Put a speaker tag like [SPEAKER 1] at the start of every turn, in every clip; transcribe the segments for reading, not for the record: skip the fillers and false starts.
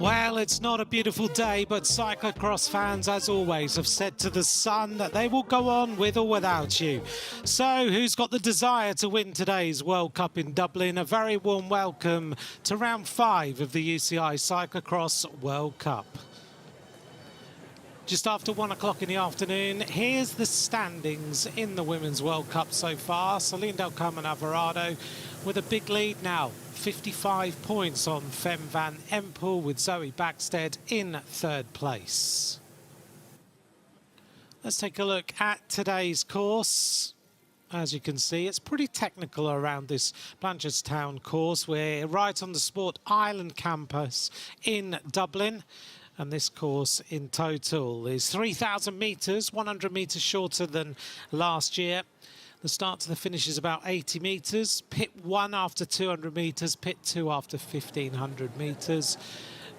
[SPEAKER 1] Well, it's not a beautiful day, but cyclocross fans, as always, have said to the sun that they will go on with or without you. So, who's got the desire to win today's World Cup in Dublin? A very warm welcome to round 5 of the UCI Cyclo-cross World Cup. Just after 1 o'clock in the afternoon, here's the standings in the Women's World Cup so far. Celine Del Carmen Alvarado with a big lead now. 55 points on Fem van Empel, with Zoe Backstead in 3rd place. Let's take a look at today's course. As you can see, it's pretty technical around this Blanchardstown course. We're right on the Sport Island campus in Dublin. And this course in total is 3,000 metres, 100 metres shorter than last year. The start to the finish is about 80 metres. Pit 1 after 200 metres, pit 2 after 1,500 metres.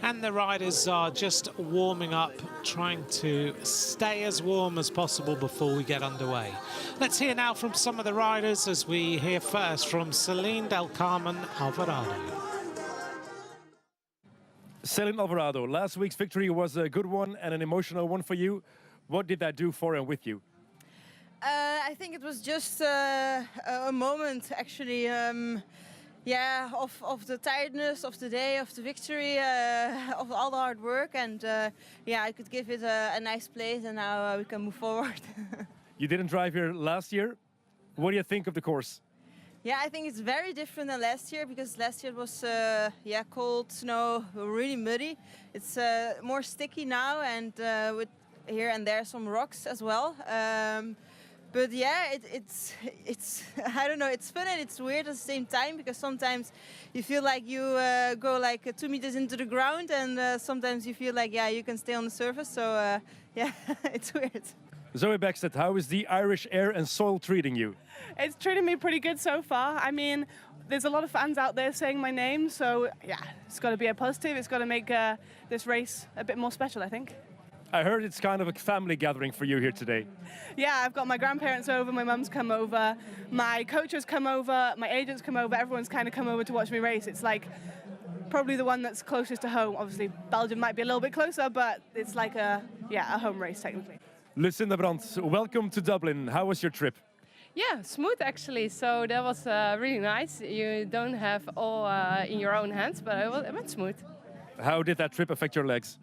[SPEAKER 1] And the riders are just warming up, trying to stay as warm as possible before we get underway. Let's hear now from some of the riders as we hear first from Celine Del Carmen Alvarado.
[SPEAKER 2] Celine Alvarado, last week's victory was a good one and an emotional one for you. What did that do for and with you?
[SPEAKER 3] I think it was just a moment, actually, yeah, of the tiredness of the day, of the victory, of all the hard work, and yeah, I could give it a nice place, and now we can move forward.
[SPEAKER 2] You didn't drive here last year. What do you think of the course?
[SPEAKER 3] Yeah, I think it's very different than last year, because last year it was yeah, cold, snow, really muddy. It's more sticky now, and with here and there some rocks as well. But yeah, it's I don't know, it's fun and it's weird at the same time, because sometimes you feel like you go like 2 meters into the ground, and sometimes you feel like, yeah, you can stay on the surface. So yeah, it's weird.
[SPEAKER 2] Zoe Backstead, how is the Irish air and soil treating you?
[SPEAKER 4] It's treating me pretty good so far. I mean, there's a lot of fans out there saying my name, so yeah, it's got to be a positive. It's got to make this race a bit more special, I think.
[SPEAKER 2] I heard it's kind of a family gathering for you here today.
[SPEAKER 4] Yeah, I've got my grandparents over, my mum's come over, my coaches come over, my agents come over, everyone's kind of come over to watch me race. It's like probably the one that's closest to home. Obviously, Belgium might be a little bit closer, but it's like a home race technically. Lucinda Brandt, welcome to Dublin. How was your trip?
[SPEAKER 5] Yeah, smooth actually. So that was really nice. You don't have all in your own hands, but it went smooth.
[SPEAKER 2] How did that trip affect your legs?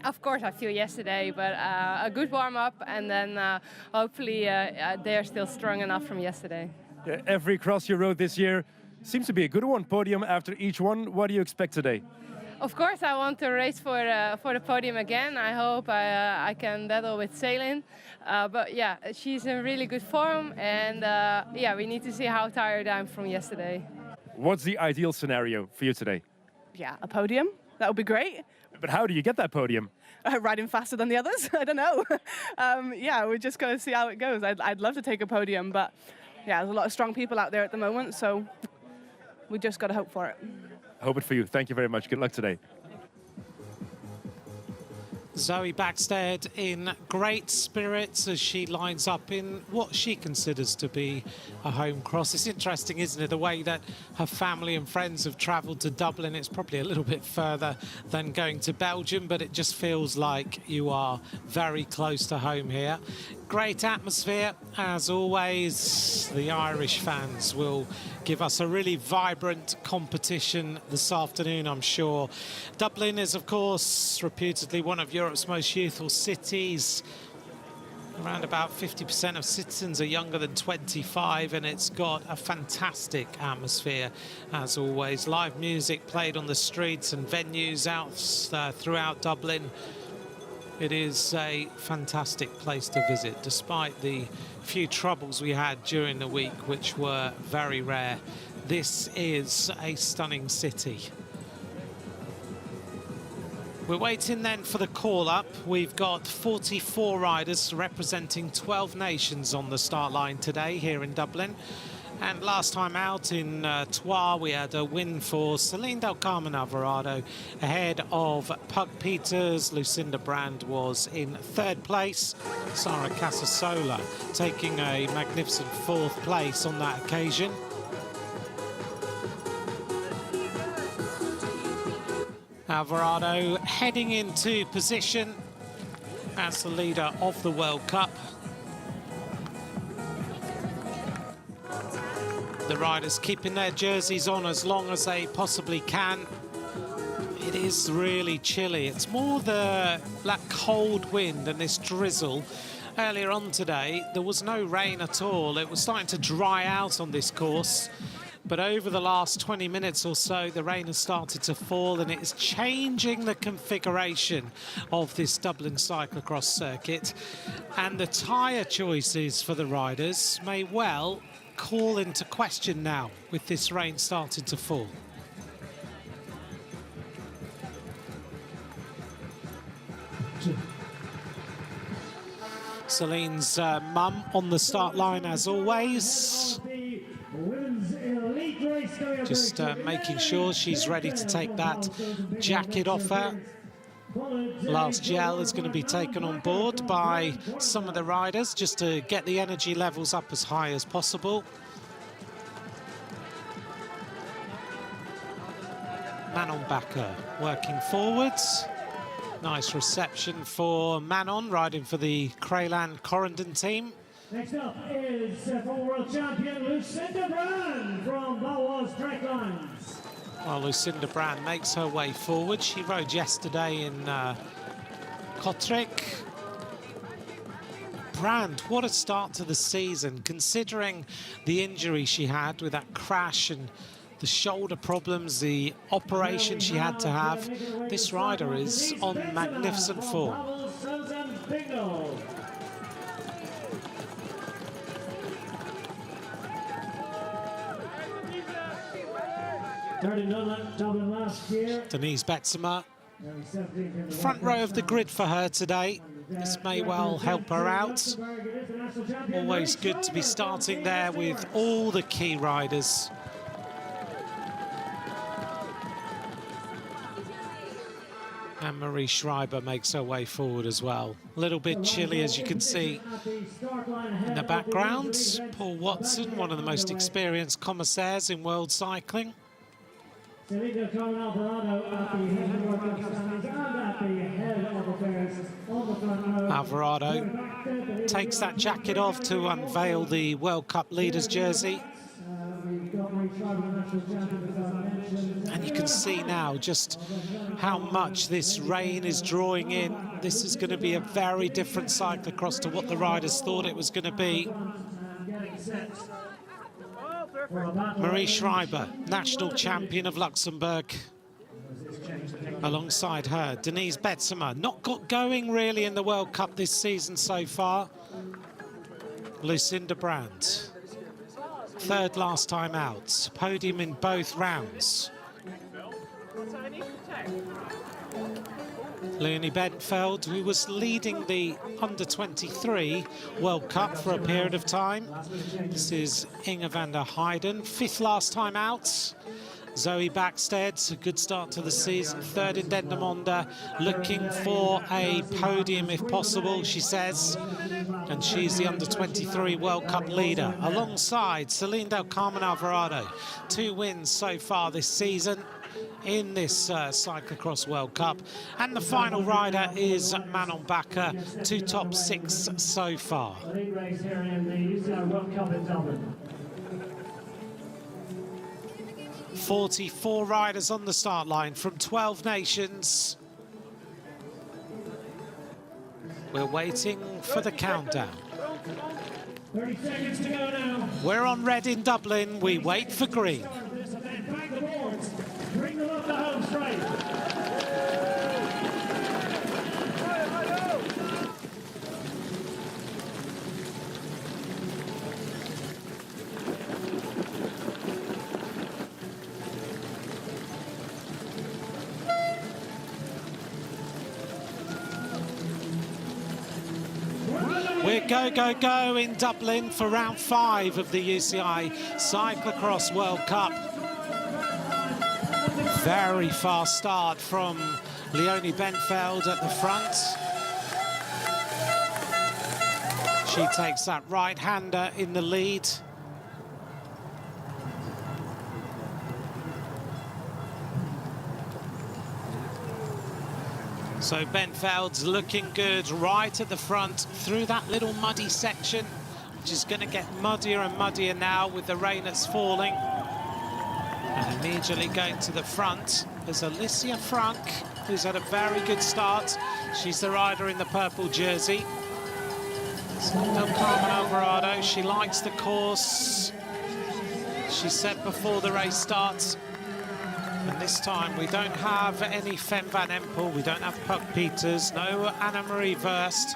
[SPEAKER 5] Of course, I feel yesterday, but a good warm-up, and then hopefully they're still strong enough from yesterday.
[SPEAKER 2] Yeah, every cross you rode this year seems to be a good one. Podium after each one. What do you expect today?
[SPEAKER 5] Of course, I want to race for the podium again. I hope I can battle with Celine. But yeah, she's in really good form, and yeah, we need to see how tired I'm from yesterday.
[SPEAKER 2] What's the ideal scenario for you today?
[SPEAKER 4] Yeah, a podium. That would be great.
[SPEAKER 2] But how do you get that podium?
[SPEAKER 4] Riding faster than the others? I don't know. Yeah, we're just going to see how it goes. I'd love to take a podium, but yeah, there's a lot of strong people out there at the moment, so we just got to hope for it.
[SPEAKER 2] Hope it for you. Thank you very much. Good luck today.
[SPEAKER 1] Zoe Backstead in great spirits as she lines up in what she considers to be a home cross. It's interesting, isn't it, the way that her family and friends have travelled to Dublin. It's probably a little bit further than going to Belgium, but it just feels like you are very close to home here. Great atmosphere, as always. The Irish fans will give us a really vibrant competition this afternoon, I'm sure. Dublin is, of course, reputedly one of Europe's most youthful cities. Around about 50% of citizens are younger than 25, and it's got a fantastic atmosphere, as always. Live music played on the streets and venues out throughout Dublin. It is a fantastic place to visit, despite the few troubles we had during the week, which were very rare. This is a stunning city. We're waiting then for the call-up. We've got 44 riders representing 12 nations on the start line today here in Dublin. And last time out in Troyes, we had a win for Celine Del Carmen Alvarado ahead of Pug Peters. Lucinda Brandt was in 3rd place. Sara Casasola taking a magnificent 4th place on that occasion. Alvarado heading into position as the leader of the World Cup. The riders keeping their jerseys on as long as they possibly can. It is really chilly. It's more that cold wind and this drizzle. Earlier on today, there was no rain at all. It was starting to dry out on this course. But over the last 20 minutes or so, the rain has started to fall, and it is changing the configuration of this Dublin cyclocross circuit. And the tyre choices for the riders may well call into question now with this rain starting to fall. Celine's mum on the start line as always. Just making sure she's ready to take that jacket off her. Last gel is going to be taken on board by some of the riders just to get the energy levels up as high as possible. Manon Bakker working forwards. Nice reception for Manon, riding for the Crayland-Corendon team.
[SPEAKER 6] Next up is former world champion Lucinda Brand from Balois Track Lines.
[SPEAKER 1] Well, Lucinda Brand makes her way forward. She rode yesterday in Kortrijk. Brand, what a start to the season, considering the injury she had with that crash and the shoulder problems, the operation she had to have. This rider is on magnificent form.
[SPEAKER 6] Dublin last year.
[SPEAKER 1] Denise Betzemer, front row of the grid for her today. This may well help her out. Always good to be starting there with all the key riders. And Marie Schreiber makes her way forward as well. A little bit chilly, as you can see in the background. Paul Watson, one of the most experienced commissaires in world cycling. Alvarado takes that jacket off to unveil the World Cup leaders jersey. And you can see now just how much this rain is drawing in. This is going to be a very different cyclocross to what the riders thought it was going to be. Marie Schreiber, national champion of Luxembourg. Alongside her, Denise Betzemer, not got going really in the World Cup this season so far. Lucinda Brand, third last time out, podium in both rounds. Leonie Bentveld, who was leading the under-23 World Cup for a period of time. This is Inge van der Heijden, fifth last time out. Zoe Backstead, a good start to the season, third in Dendermonde, looking for a podium if possible, she says. And she's the under-23 World Cup leader, alongside Celine Del Carmen Alvarado. 2 wins so far this season in this Cyclo-cross World Cup. And the final rider is Manon Bakker, 2 top 6 so far. 44 riders on the start line from 12 nations. We're waiting for the countdown.
[SPEAKER 6] 30 seconds to go now.
[SPEAKER 1] We're on red in Dublin. We wait for green.
[SPEAKER 6] Back the boards. Bring them up the home straight.
[SPEAKER 1] We're go, go, go in Dublin for round 5 of the UCI Cyclo-cross World Cup. Very fast start from Leonie Bentveld at the front. She takes that right-hander in the lead. So Benveld's looking good right at the front through that little muddy section, which is going to get muddier and muddier now with the rain that's falling. And immediately going to the front is Alicia Frank, who's had a very good start. She's the rider in the purple jersey. Still Carmen Alvarado, she likes the course. She said before the race starts. And this time we don't have any Fem van Empel, we don't have Puck Peters, no Anna-Marie Verst.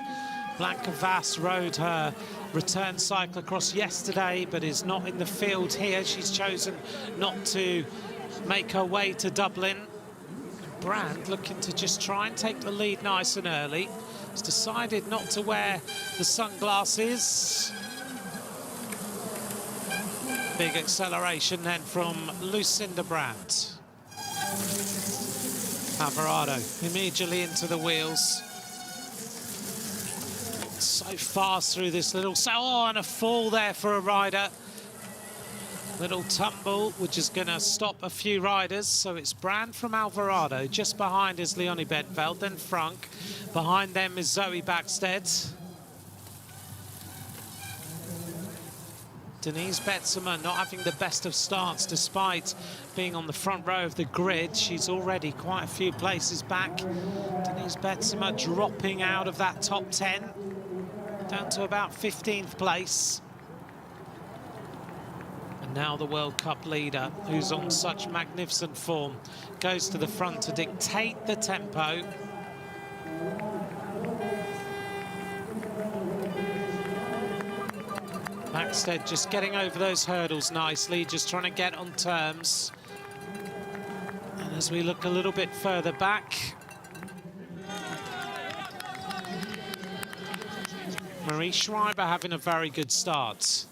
[SPEAKER 1] Blanca Vass rode her return cyclocross yesterday, but is not in the field here. She's chosen not to make her way to Dublin. Brand looking to just try and take the lead nice and early. Has decided not to wear the sunglasses. Big acceleration then from Lucinda Brandt. Alvarado immediately into the wheels. So fast through this little... Oh, and a fall there for a rider. Little tumble, which is going to stop a few riders. So it's Brand from Alvarado. Just behind is Leonie Benveld, then Frank. Behind them is Zoe Backstead. Denise Betsema not having the best of starts despite being on the front row of the grid. She's already quite a few places back. Denise Betsema dropping out of that top 10, down to about 15th place. And now the World Cup leader, who's on such magnificent form, goes to the front to dictate the tempo. Backstead just getting over those hurdles nicely, just trying to get on terms. And as we look a little bit further back, Marie Schreiber having a very good start.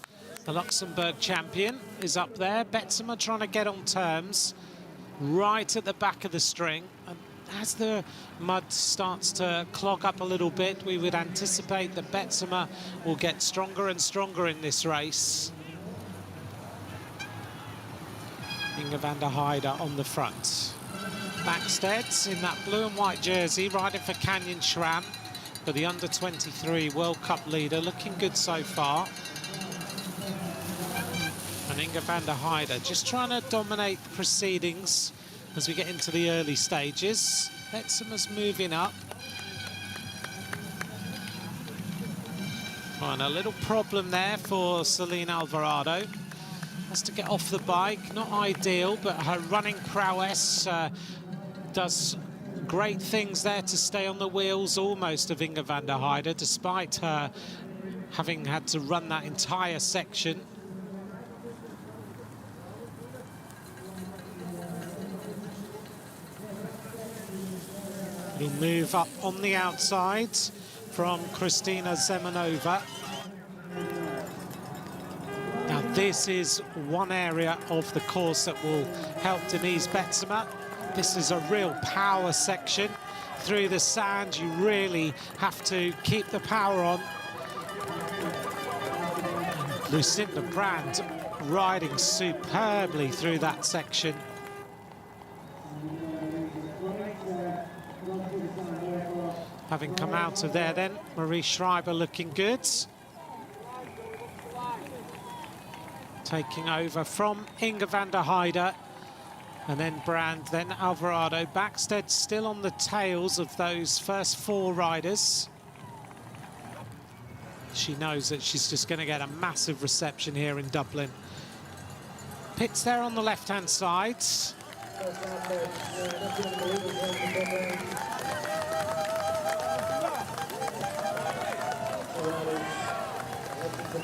[SPEAKER 1] The Luxembourg champion is up there. Betsema trying to get on terms right at the back of the string. And as the mud starts to clog up a little bit, we would anticipate that Betsema will get stronger and stronger in this race. Inge van der Heide on the front. Backstead in that blue and white jersey, riding for Canyon Schramm, for the under-23 World Cup leader, looking good so far. And Inge van der Heide just trying to dominate the proceedings as we get into the early stages. Betsema's moving up. Oh, and a little problem there for Celine Alvarado. Has to get off the bike, not ideal, but her running prowess does great things there to stay on the wheels almost of Inge van der Heide, despite her having had to run that entire section. He'll move up on the outside from Kristina Zemanova. Now this is one area of the course that will help Denise Betsema. This is a real power section. Through the sand, you really have to keep the power on. Lucinda Brand riding superbly through that section. Having come out of there then, Marie Schreiber looking good. Taking over from Inge van der Heide. And then Brand, then Alvarado. Backstead still on the tails of those first four riders. She knows that she's just going to get a massive reception here in Dublin. Pits there on the left-hand side.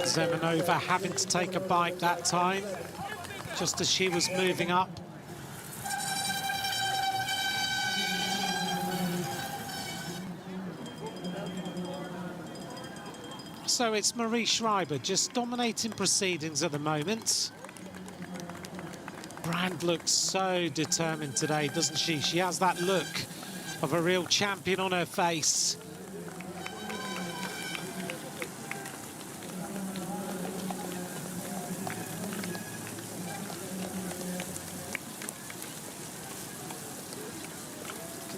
[SPEAKER 1] Zemanova having to take a bike that time, just as she was moving up. So it's Marie Schreiber just dominating proceedings at the moment. Brand looks so determined today, doesn't she? She has that look of a real champion on her face.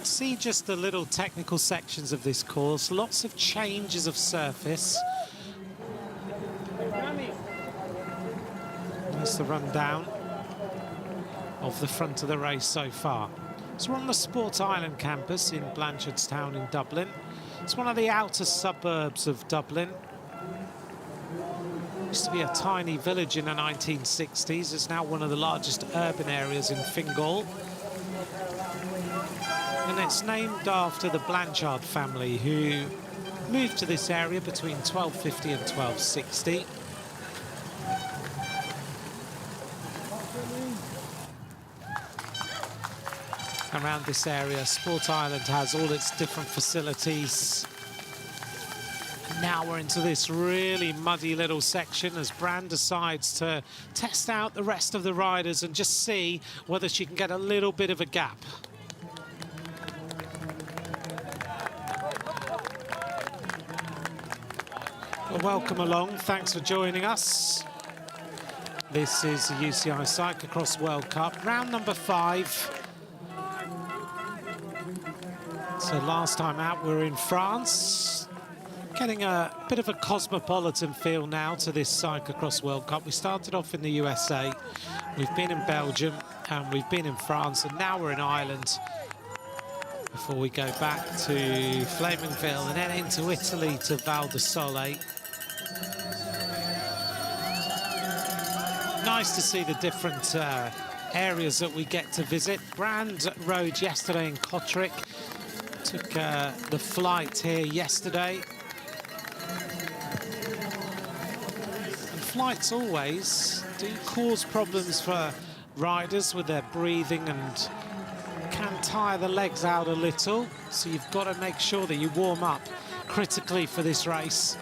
[SPEAKER 1] can see just the little technical sections of this course, lots of changes of surface. There's the rundown of the front of the race so far. So we're on the Sport Island campus in Blanchardstown in Dublin. It's one of the outer suburbs of Dublin. Used to be a tiny village in the 1960s. It's now one of the largest urban areas in Fingal. And it's named after the Blanchard family, who moved to this area between 1250 and 1260. Around this area, Sport Island has all its different facilities. And now we're into this really muddy little section as Brand decides to test out the rest of the riders and just see whether she can get a little bit of a gap. Well, welcome along. Thanks for joining us. This is the UCI Cyclo-cross World Cup, round number 5. So last time out, we were in France, getting a bit of a cosmopolitan feel now to this Cyclo-cross World Cup. We started off in the USA, we've been in Belgium, and we've been in France, and now we're in Ireland before we go back to Flaminville and then into Italy to Val di Sole. Nice to see the different areas that we get to visit. Brand rode yesterday in Kotrick. Took the flight here yesterday. And flights always do cause problems for riders with their breathing and can tire the legs out a little. So you've got to make sure that you warm up critically for this race.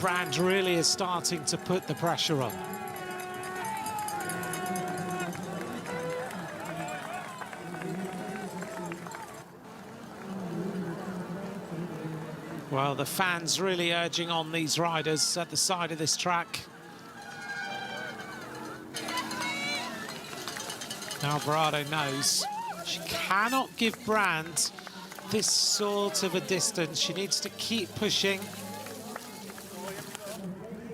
[SPEAKER 1] Brand really is starting to put the pressure on. Well, the fans really urging on these riders at the side of this track. Alvarado knows she cannot give Brand this sort of a distance. She needs to keep pushing.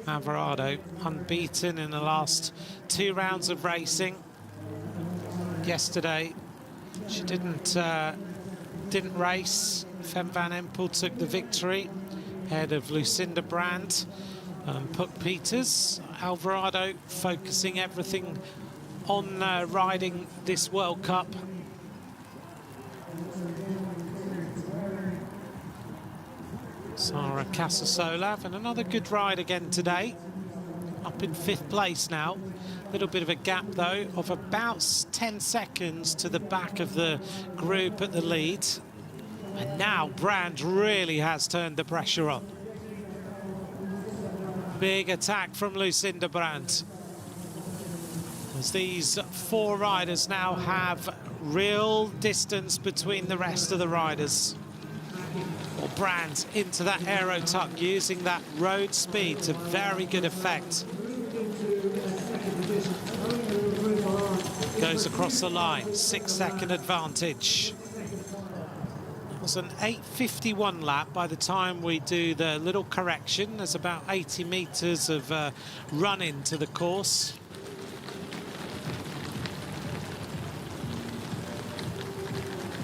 [SPEAKER 1] Alvarado unbeaten in the last 2 rounds of racing. Yesterday, she didn't race. Fem van Empel took the victory ahead of Lucinda Brand and Puck Peters. Alvarado focusing everything on riding this World Cup. Sara Casasola, and another good ride again today. Up in 5th place now. A little bit of a gap, though, of about 10 seconds to the back of the group at the lead. And now Brand really has turned the pressure on. Big attack from Lucinda Brand. As these 4 riders now have real distance between the rest of the riders. Well, Brand into that aero tuck, using that road speed to very good effect. Goes across the line, 6-second advantage. It was an 8:51 lap by the time we do the little correction. There's about 80 meters of run into the course.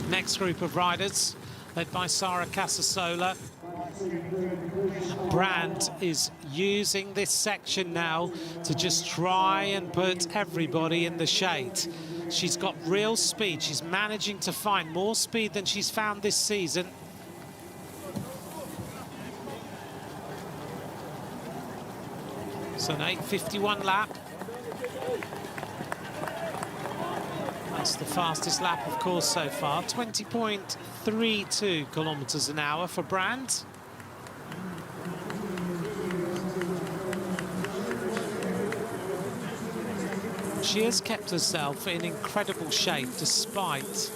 [SPEAKER 1] Next group of riders, led by Sara Casasola. Brand is using this section now to just try and put everybody in the shade. She's got real speed. She's managing to find more speed than she's found this season. So an 8:51 lap. That's the fastest lap, of course, so far. 20.32 kilometers an hour for Brand. She has kept herself in incredible shape despite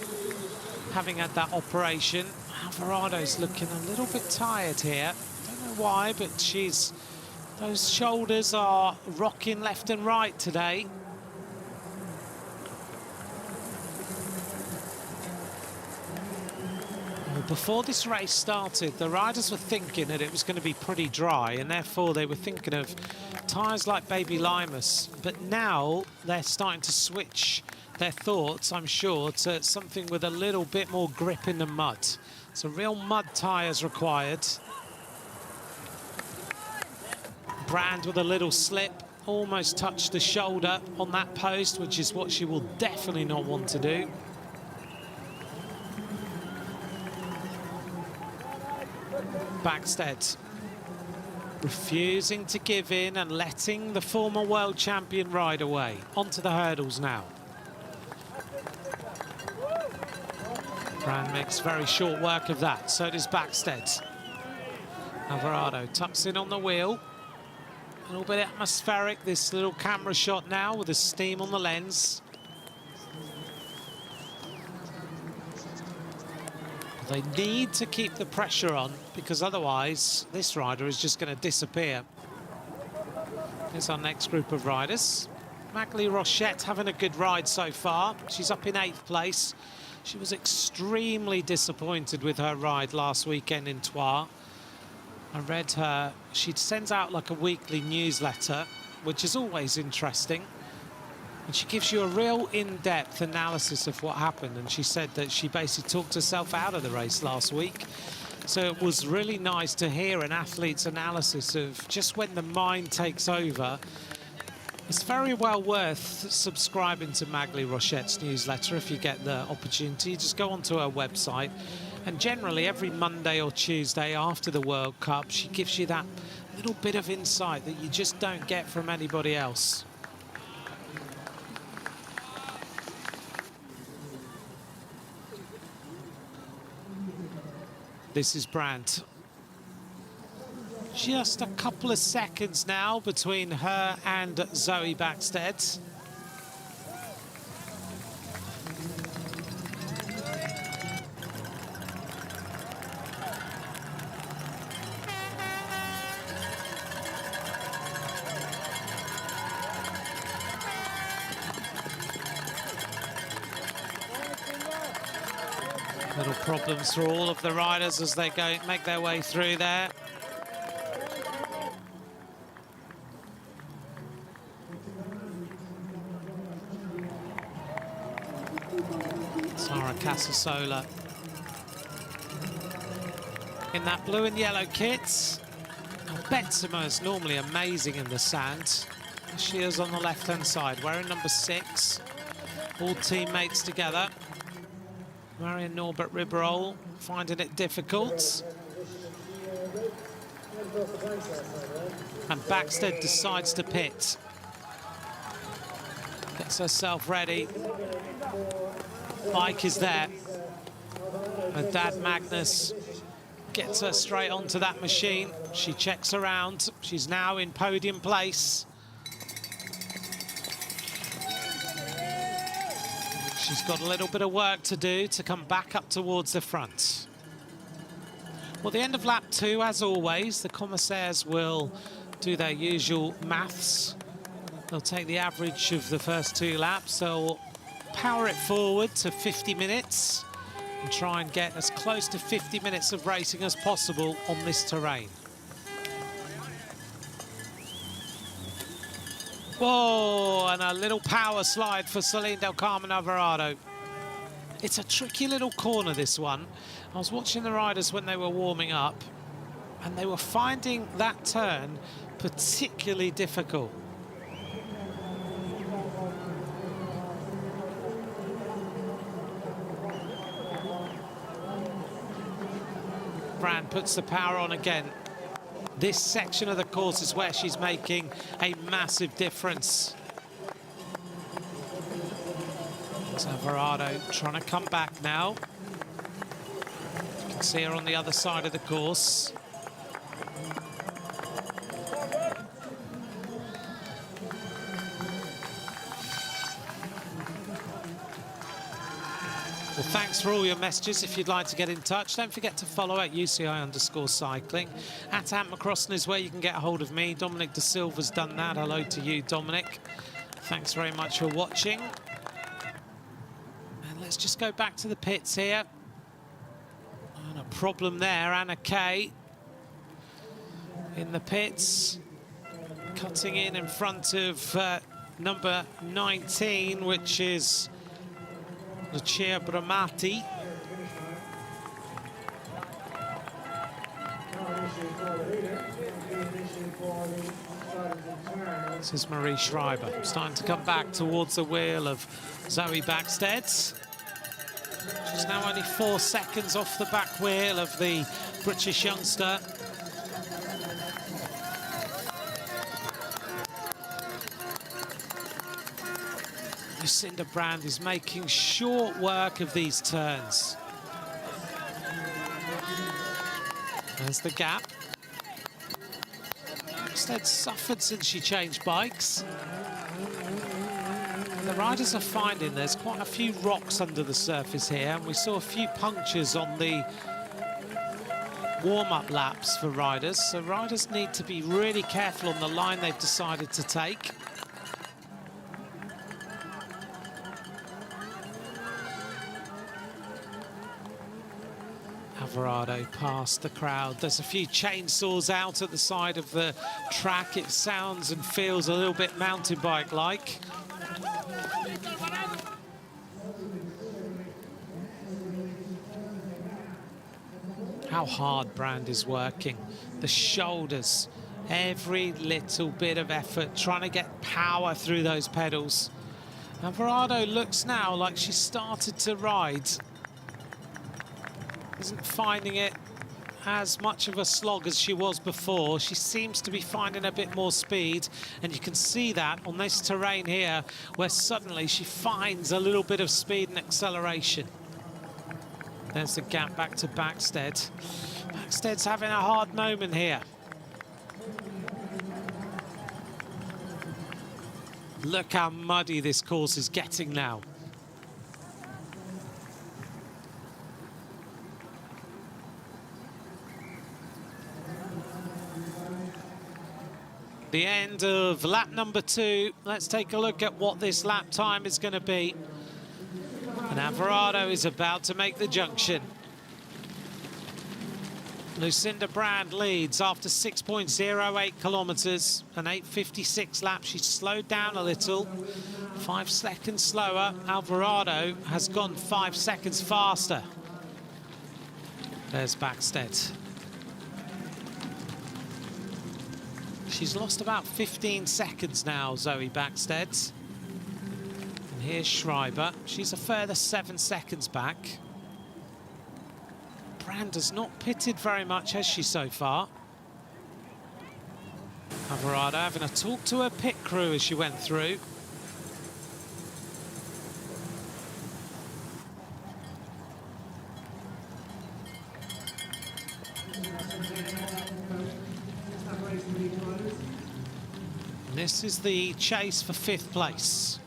[SPEAKER 1] having had that operation. Alvarado's looking a little bit tired here. Don't know why, but those shoulders are rocking left and right today. Before this race started, the riders were thinking that it was going to be pretty dry, and therefore they were thinking of tyres like Baby Limus. But now they're starting to switch their thoughts, I'm sure, to something with a little bit more grip in the mud. So real mud tyres required. Brand with a little slip, almost touched the shoulder on that post, which is what she will definitely not want to do. Backstead refusing to give in and letting the former world champion ride away. Onto the hurdles now. Brand makes very short work of that, so does Backstead. Alvarado tucks in on the wheel. A little bit atmospheric, this little camera shot now with the steam on the lens. They need to keep the pressure on, because otherwise this rider is just going to disappear. Here's our next group of riders. Magli Rochette having a good ride so far. She's up in 8th place. She was extremely disappointed with her ride last weekend in Troyes. I read her, she sends out like a weekly newsletter, which is always interesting. And she gives you a real in-depth analysis of what happened. And she said that she basically talked herself out of the race last week. So it was really nice to hear an athlete's analysis of just when the mind takes over. It's very well worth subscribing to Magli Rochette's newsletter if you get the opportunity. Just go onto her website. And generally, every Monday or Tuesday after the World Cup, she gives you that little bit of insight that you just don't get from anybody else. This is Brandt. Just a couple of seconds now between her and Zoe Backstead. Little problems for all of the riders as they make their way through there. Sara Casasola in that blue and yellow kit. Benzema is normally amazing in the sand. She is on the left-hand side, wearing number 6. All teammates together. Marion Norbert Riberolle finding it difficult. And Backstead decides to pit. Gets herself ready. Mike is there. Her dad, Magnus, gets her straight onto that machine. She checks around. She's now in podium place. She's got a little bit of work to do to come back up towards the front. Well, the end of lap 2, as always, the commissaires will do their usual maths. They'll take the average of the first 2 laps. They'll power it forward to 50 minutes and try and get as close to 50 minutes of racing as possible on this terrain. Whoa, and a little power slide for Celine Del Carmen Alvarado. It's a tricky little corner, this one. I was watching the riders when they were warming up, and they were finding that turn particularly difficult. Brand puts the power on again. This section of the course is where she's making a massive difference. It's Alvarado trying to come back now. You can see her on the other side of the course. Well, thanks for all your messages. If you'd like to get in touch, don't forget to follow at UCI_cycling. At Ant McCrossan is where you can get a hold of me. Dominic De Silva's done that. Hello to you, Dominic. Thanks very much for watching. And let's just go back to the pits here. And a problem there. Anna Kay in the pits, cutting in front of number 19, which is Lucia Bramati. This is Marie Schreiber, starting to come back towards the wheel of Zoe Backstead. She's now only 4 seconds off the back wheel of the British youngster. Lucinda Brand is making short work of these turns. There's the gap. Backstead suffered since she changed bikes. The riders are finding there's quite a few rocks under the surface here, and we saw a few punctures on the warm-up laps for riders, so riders need to be really careful on the line they've decided to take. Alvarado past the crowd. There's a few chainsaws out at the side of the track. It sounds and feels a little bit mountain bike-like. How hard Brand is working. The shoulders, every little bit of effort, trying to get power through those pedals. Alvarado looks now like she started to ride. Isn't finding it as much of a slog as she was before. She seems to be finding a bit more speed, and you can see that on this terrain here, where suddenly she finds a little bit of speed and acceleration. There's the gap back to Backstead. Backstead's having a hard moment here. Look how muddy this course is getting now. The end of lap number 2. Let's take a look at what this lap time is going to be. And Alvarado is about to make the junction. Lucinda Brand leads after 6.08 kilometers, an 8:56 lap. She's slowed down a little, 5 seconds slower. Alvarado has gone 5 seconds faster. There's Backstead. She's lost about 15 seconds now, Zoe Backstead. And here's Schreiber. She's a further 7 seconds back. Brand has not pitted very much, has she, so far? Alvarado having a talk to her pit crew as she went through. This is the chase for 5th place.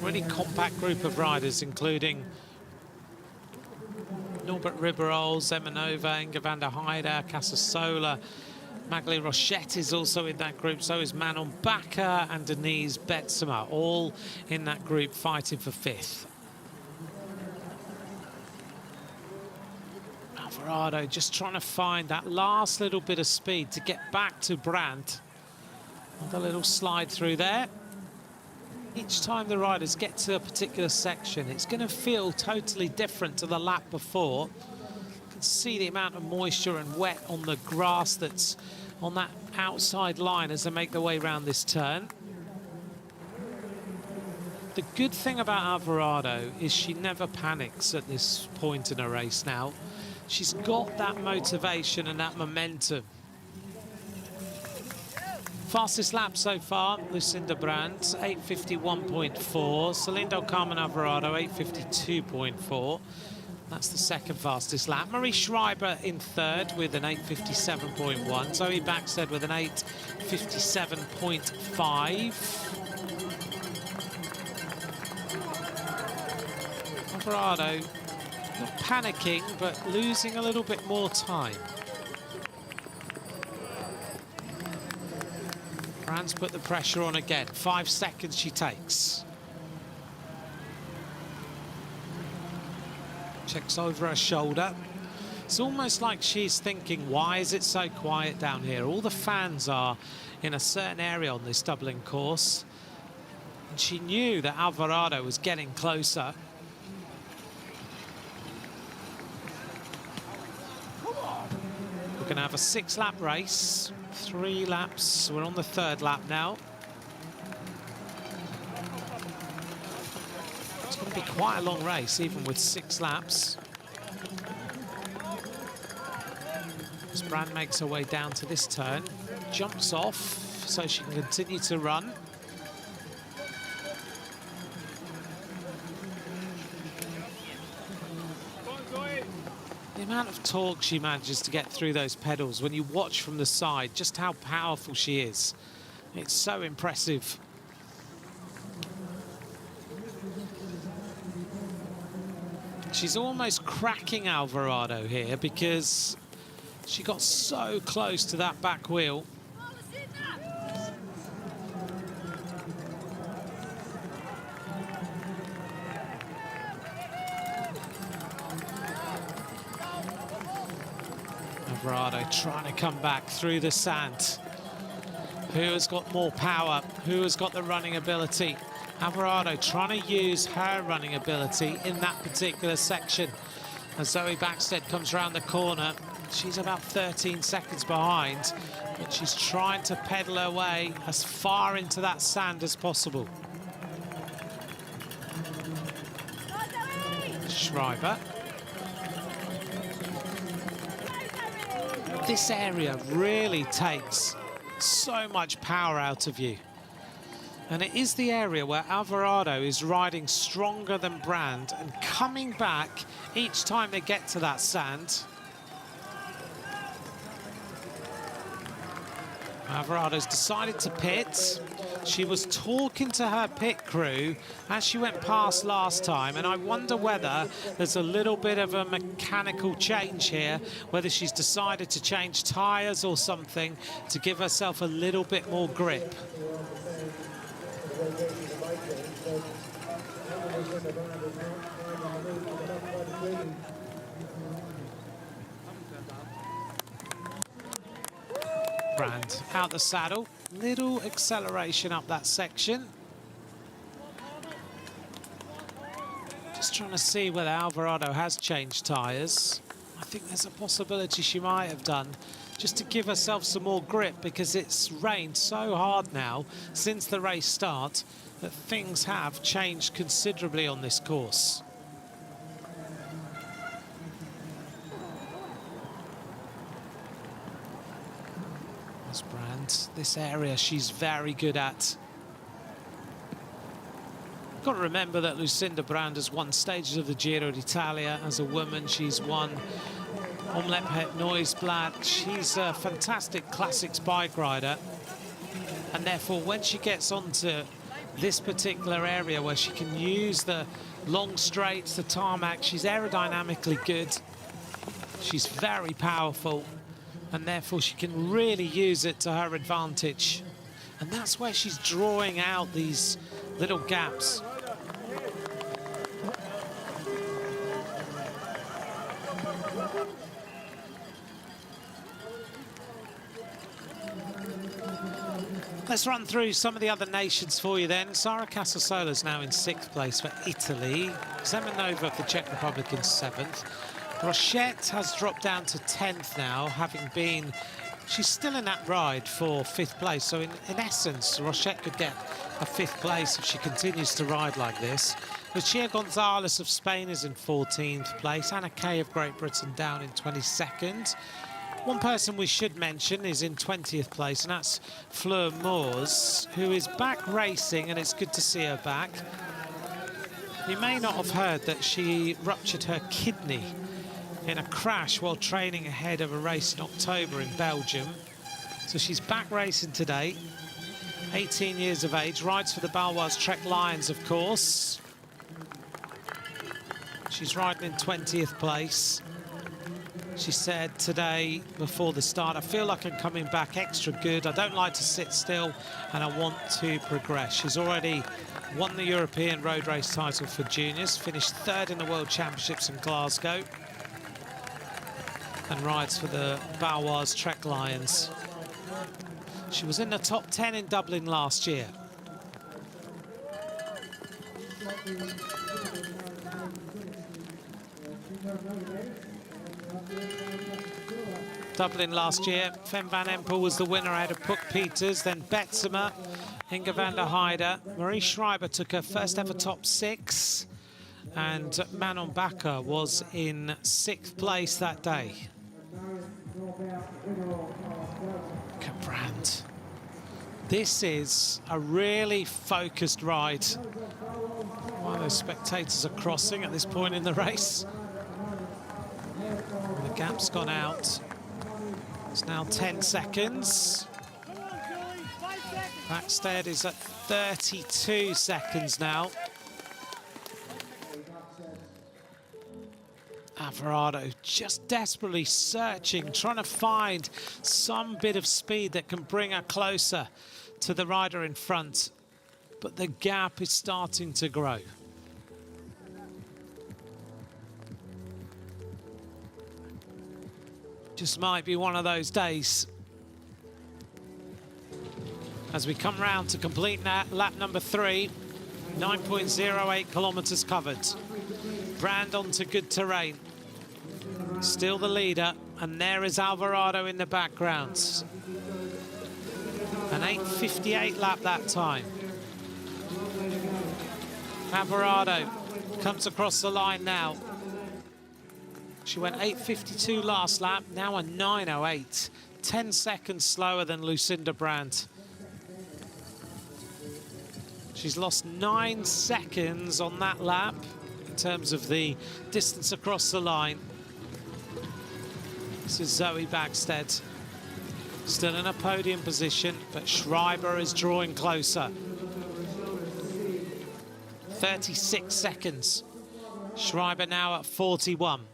[SPEAKER 1] Really compact group of riders, including Norbert Riberols, Emma Nova, Inga van der Heide, Casasola. Magali Rochette is also in that group, so is Manon Bakker and Denise Betsema, all in that group fighting for 5th. Alvarado just trying to find that last little bit of speed to get back to Brand. And a little slide through there. Each time the riders get to a particular section, it's going to feel totally different to the lap before. You can see the amount of moisture and wet on the grass that's on that outside line as they make their way around this turn. The good thing about Alvarado is she never panics at this point in a race now. She's got that motivation and that momentum. Fastest lap so far, Lucinda Brand, 8:51.4. Celine Del Carmen Alvarado, 8:52.4. That's the second fastest lap. Marie Schreiber in third with an 8:57.1. Zoe Backstead with an 8:57.5. Alvarado not panicking, but losing a little bit more time. Brand's put the pressure on again. 5 seconds she takes. Checks over her shoulder. It's almost like she's thinking, why is it so quiet down here? All the fans are in a certain area on this Dublin course. And she knew that Alvarado was getting closer. We're going to have a 6-lap race. 3 laps. We're on the 3rd lap now. It's going to be quite a long race, even with 6 laps. As Brand makes her way down to this turn, jumps off so she can continue to run. The amount of torque she manages to get through those pedals, when you watch from the side just how powerful she is, it's so impressive. She's almost cracking Alvarado here because she got so close to that back wheel. Alvarado trying to come back through the sand. Who has got more power? Who has got the running ability? Alvarado trying to use her running ability in that particular section. As Zoe Backstead comes around the corner, she's about 13 seconds behind, but she's trying to pedal her way as far into that sand as possible. Schreiber. This area really takes so much power out of you. And it is the area where Alvarado is riding stronger than Brand and coming back each time they get to that sand. Alvarado's decided to pit. She was talking to her pit crew as she went past last time, and I wonder whether there's a little bit of a mechanical change here, whether she's decided to change tyres or something to give herself a little bit more grip. Brand out the saddle, little acceleration up that section. Just trying to see whether Alvarado has changed tyres. I think there's a possibility she might have done, just to give herself some more grip, because it's rained so hard now since the race start that things have changed considerably on this course. As Brand, this area she's very good at. Got to remember that Lucinda Brand has won stages of the Giro d'Italia as a woman. She's won Omloop Het Nieuwsblad. She's a fantastic classics bike rider, and therefore when she gets onto this particular area where she can use the long straights, the tarmac, she's aerodynamically good, she's very powerful, and therefore she can really use it to her advantage. And that's where she's drawing out these little gaps. Let's run through some of the other nations for you then. Sara Casasola's now in 6th place for Italy. Semenova for Czech Republic in 7th. Rochette has dropped down to 10th now, having been... She's still in that ride for 5th place. So in essence, Rochette could get a 5th place if she continues to ride like this. Lucia Gonzalez of Spain is in 14th place. Anna Kay of Great Britain down in 22nd. One person we should mention is in 20th place, and that's Fleur Moors, who is back racing, and it's good to see her back. You may not have heard that she ruptured her kidney in a crash while training ahead of a race in October in Belgium. So she's back racing today, 18 years of age, rides for the Baloise Trek Lions, of course. She's riding in 20th place. She said today, before the start, I feel like I'm coming back extra good. I don't like to sit still, and I want to progress. She's already won the European road race title for juniors, finished third in the World Championships in Glasgow, and rides for the Baloise Trek Lions. She was in the top 10 in Dublin last year. Dublin last year, Fem van Empel was the winner ahead of Puck Peters, then Betsema, Inge van der Heide. Marie Schreiber took her first ever top 6, and Manon Bakker was in 6th place that day. Brand. This is a really focused ride. While those spectators are crossing at this point in the race. And the gap's gone out. It's now 10 seconds. Backstead is at 32 seconds now. Alvarado just desperately searching, trying to find some bit of speed that can bring her closer to the rider in front. But the gap is starting to grow. Just might be one of those days. As we come round to complete lap number 3, 9.08 kilometers covered. Brand onto good terrain. Still the leader, and there is Alvarado in the background. An 8:58 lap that time. Alvarado comes across the line now. She went 8:52 last lap, now a 9:08. 10 seconds slower than Lucinda Brandt. She's lost 9 seconds on that lap in terms of the distance across the line. This is Zoe Backstead. Still in a podium position, but Schreiber is drawing closer. 36 seconds. Schreiber now at 41.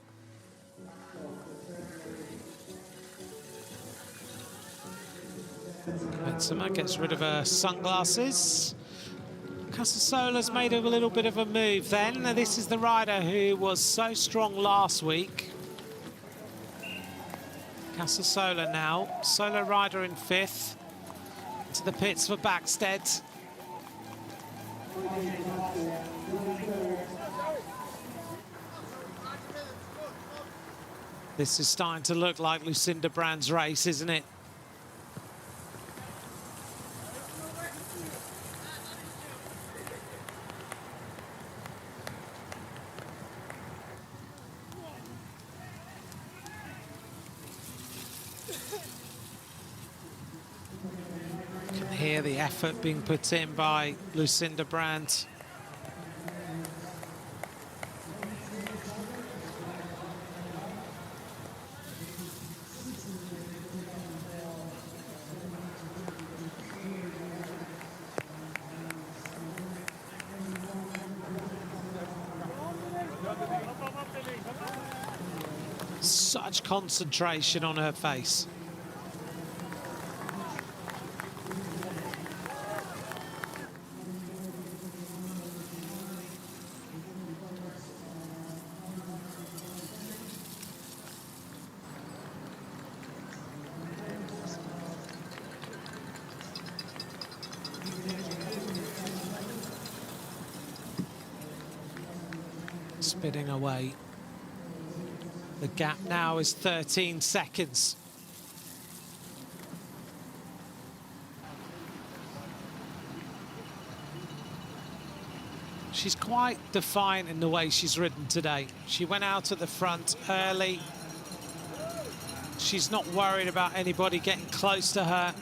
[SPEAKER 1] Benzema gets rid of her sunglasses. Casasola's made a little bit of a move then. This is the rider who was so strong last week. Casasola now, solo rider in 5th. To the pits for Backstead. This is starting to look like Lucinda Brand's race, isn't it? Hear the effort being put in by Lucinda Brandt. Such concentration on her face. Spinning away. The gap now is 13 seconds. She's quite defiant in the way she's ridden today. She went out at the front early. She's not worried about anybody getting close to her.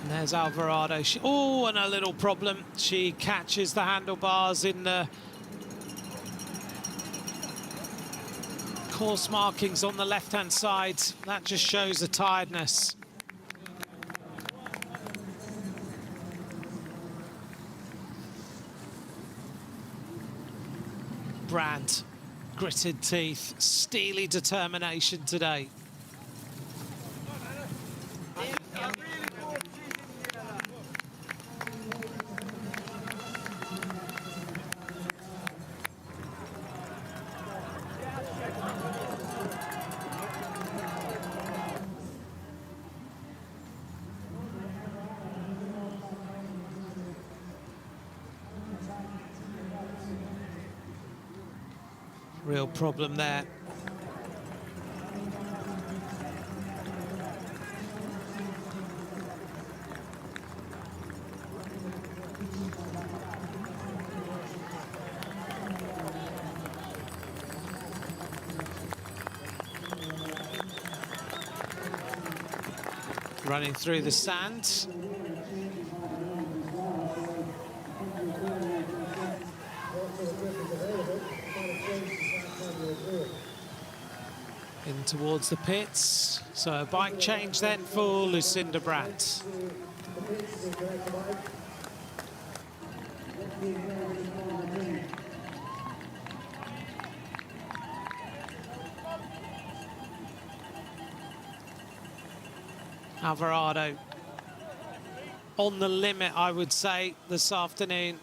[SPEAKER 1] There's Alvarado. And a little problem. She catches the handlebars in the course markings on the left-hand side. That just shows the tiredness. Brandt, gritted teeth, steely determination today. Real problem there. Running through the sand. In towards the pits. So a bike change then for Lucinda Brandt. Alvarado on the limit, I would say, this afternoon.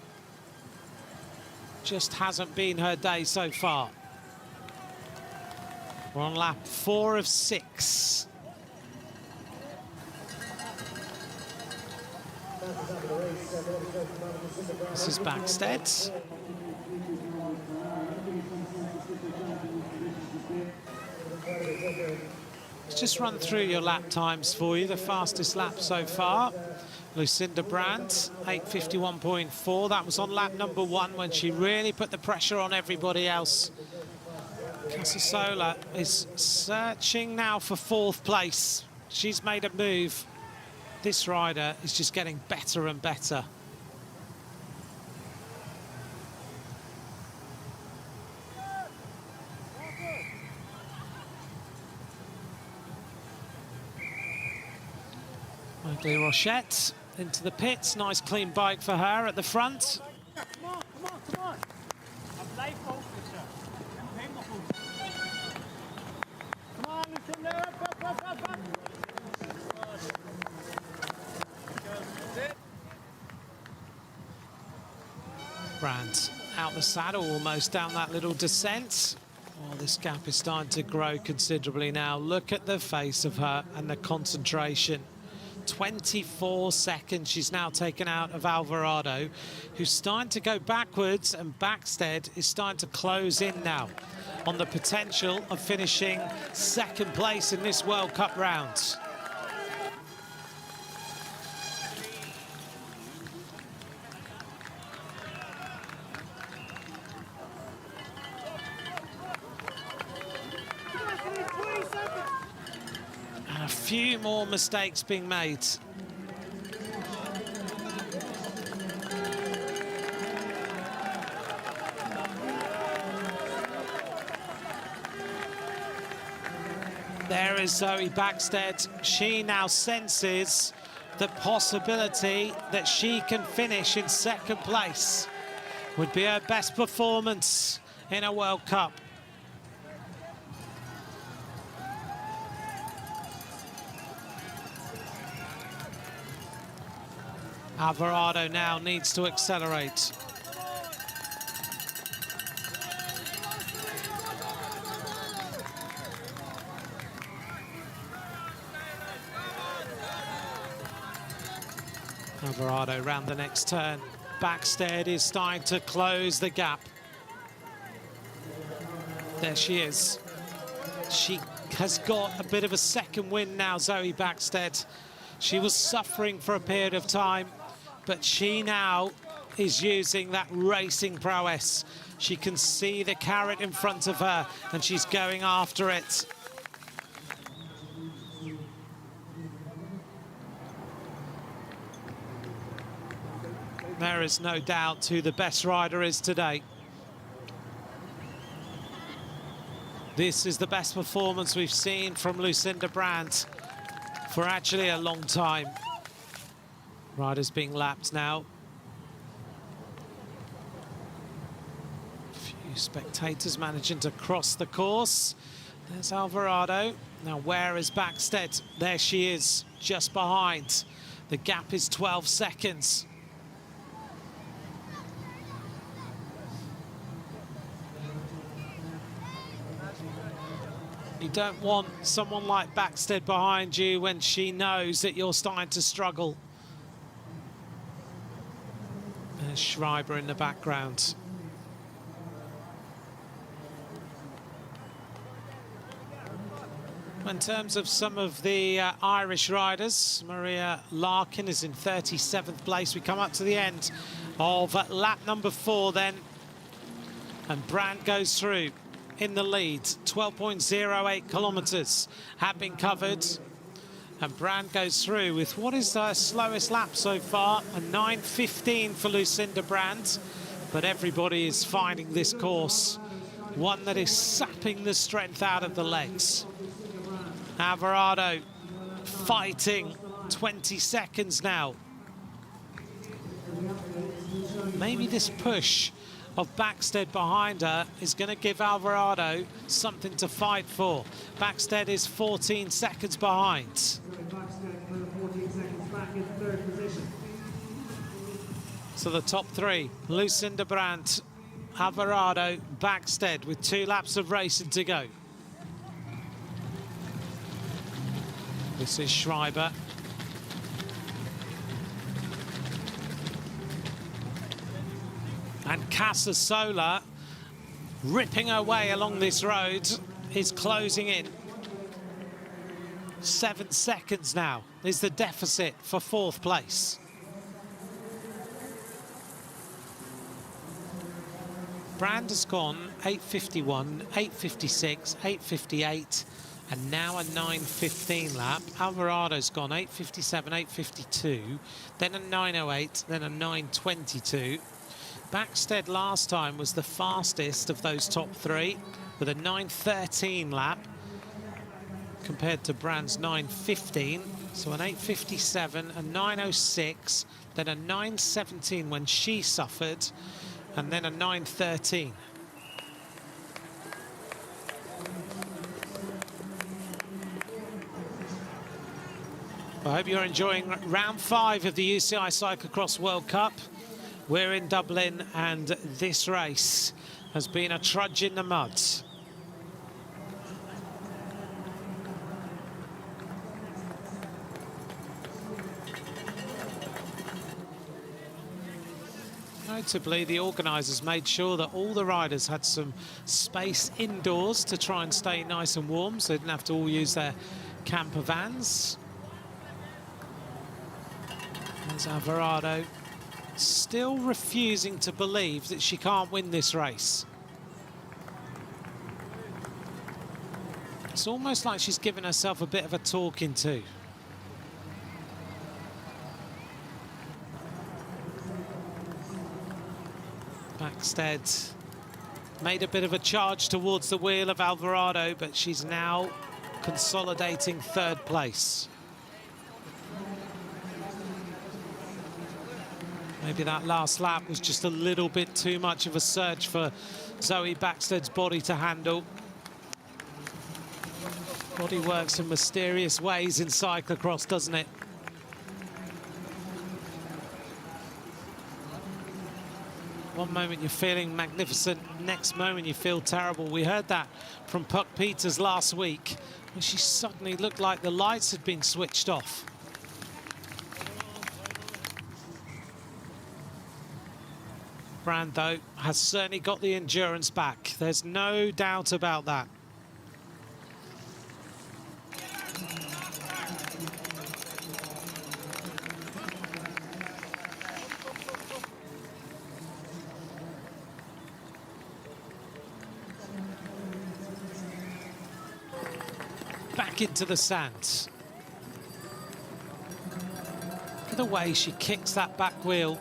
[SPEAKER 1] Just hasn't been her day so far. We're on lap 4 of 6. This is Backstead. Let's just run through your lap times for you. The fastest lap so far, Lucinda Brandt, 8:51.4. That was on lap number 1 when she really put the pressure on everybody else. Casasola is searching now for 4th place. She's made a move. This rider is just getting better and better. Magli Rochette into the pits. Nice clean bike for her at the front.
[SPEAKER 6] Come on, come on, come on. I'm live focus, sir. Come on, Lucinda, up.
[SPEAKER 1] Brandt out the saddle, almost down that little descent. Oh, this gap is starting to grow considerably now. Look at the face of her and the concentration. 24 seconds she's now taken out of Alvarado, who's starting to go backwards, and Backstead is starting to close in now on the potential of finishing 2nd place in this World Cup round. And a few more mistakes being made. There is Zoe Backstead. She now senses the possibility that she can finish in 2nd place. Would be her best performance in a World Cup. Alvarado now needs to accelerate. Alvarado round the next turn. Backstead is starting to close the gap. There she is. She has got a bit of a second wind now, Zoe Backstead. She was suffering for a period of time, but she now is using that racing prowess. She can see the carrot in front of her, and she's going after it. There is no doubt who the best rider is today. This is the best performance we've seen from Lucinda Brandt for actually a long time. Riders being lapped now. A few Spectators managing to cross the course. There's Alvarado. Now where is Backstead? There she is, just behind. The gap is 12 seconds. You don't want someone like Backstead behind you when she knows that you're starting to struggle. There's Schreiber in the background. In terms of some of the Irish riders, Maria Larkin is in 37th place. We come up to the end of lap number 4 then. And Brand goes through in the lead. 12.08 kilometres have been covered. And Brand goes through with what is the slowest lap so far, a 9:15 for Lucinda Brand. But everybody is finding this course one that is sapping the strength out of the legs. Alvarado fighting 20 seconds now. Maybe this push of Backstead behind her is going to give Alvarado something to fight for. Backstead is 14 seconds behind. So the top 3, Lucinda Brandt, Alvarado, Backstead, with 2 laps of racing to go. This is Schreiber. And Casasola, ripping her way along this road, is closing in. 7 seconds now is the deficit for 4th place. Brand has gone 8:51, 8:56, 8:58, and now a 9:15 lap. Alvarado's gone 8:57, 8:52, then a 9:08, then a 9:22. Backstead last time was the fastest of those top 3 with a 9:13 lap compared to Brand's 9:15. So an 8:57, a 9:06, then a 9:17 when she suffered, and then a 9:13. I hope you're enjoying round 5 of the UCI Cyclo-cross World Cup. We're in Dublin, and this race has been a trudge in the mud. Notably, the organisers made sure that all the riders had some space indoors to try and stay nice and warm, so they didn't have to all use their camper vans. There's Alvarado, still refusing to believe that she can't win this race. It's almost like she's given herself a bit of a talking to. Backstead made a bit of a charge towards the wheel of Alvarado, but she's now consolidating 3rd place. Maybe that last lap was just a little bit too much of a surge for Zoe Backstead's body to handle. Body works in mysterious ways in cyclocross, doesn't it? One moment you're feeling magnificent, next moment you feel terrible. We heard that from Puck Peters last week, when she suddenly looked like the lights had been switched off. Brand, though, has certainly got the endurance back. There's no doubt about that. Back into the sand. Look at the way she kicks that back wheel,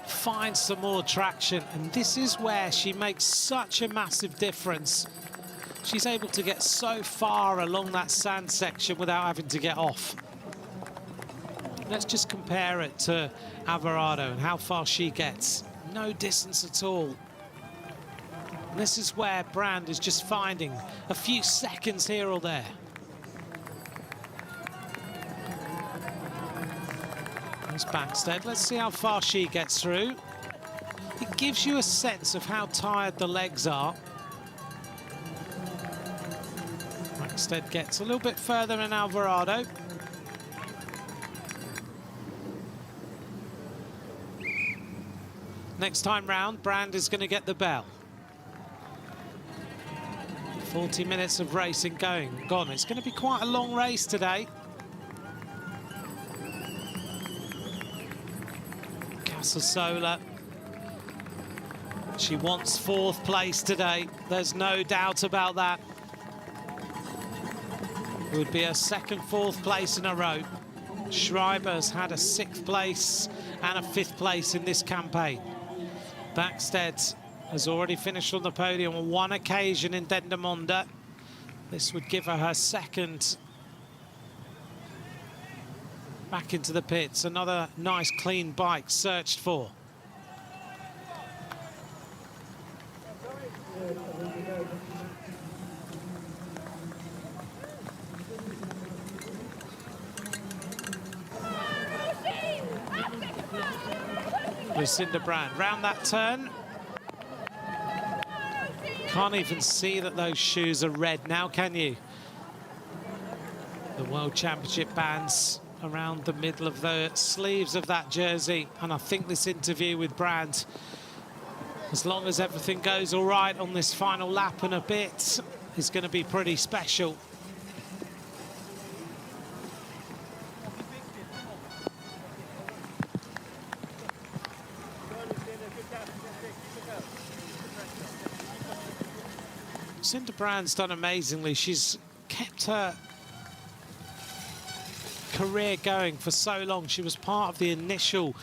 [SPEAKER 1] finds some more traction, and this is where she makes such a massive difference. She's able to get so far along that sand section without having to get off. Let's just compare it to Alvarado and how far she gets. No distance at all. And this is where Brand is just finding a few seconds here or there. There's Backstead. Let's see how far she gets through. It gives you a sense of how tired the legs are. Backstead gets a little bit further than Alvarado. Next time round, Brand is going to get the bell. 40 minutes of racing gone. It's going to be quite a long race today. Casasola. She wants 4th place today. There's no doubt about that. It would be a 2nd, 4th place in a row. Schreiber has had a 6th place and a 5th place in this campaign. Backstead has already finished on the podium on 1 occasion in Dendermonde. This would give her her 2nd back into the pits. Another nice clean bike searched for. Lucinda Brand round that turn. Can't even see that those shoes are red now, can you? The World Championship bands around the middle of the sleeves of that jersey. And I think this interview with Brand, as long as everything goes all right on this final lap and a bit, is going to be pretty special. Lucinda Brand's done amazingly. She's kept her career going for so long. She was part of the initial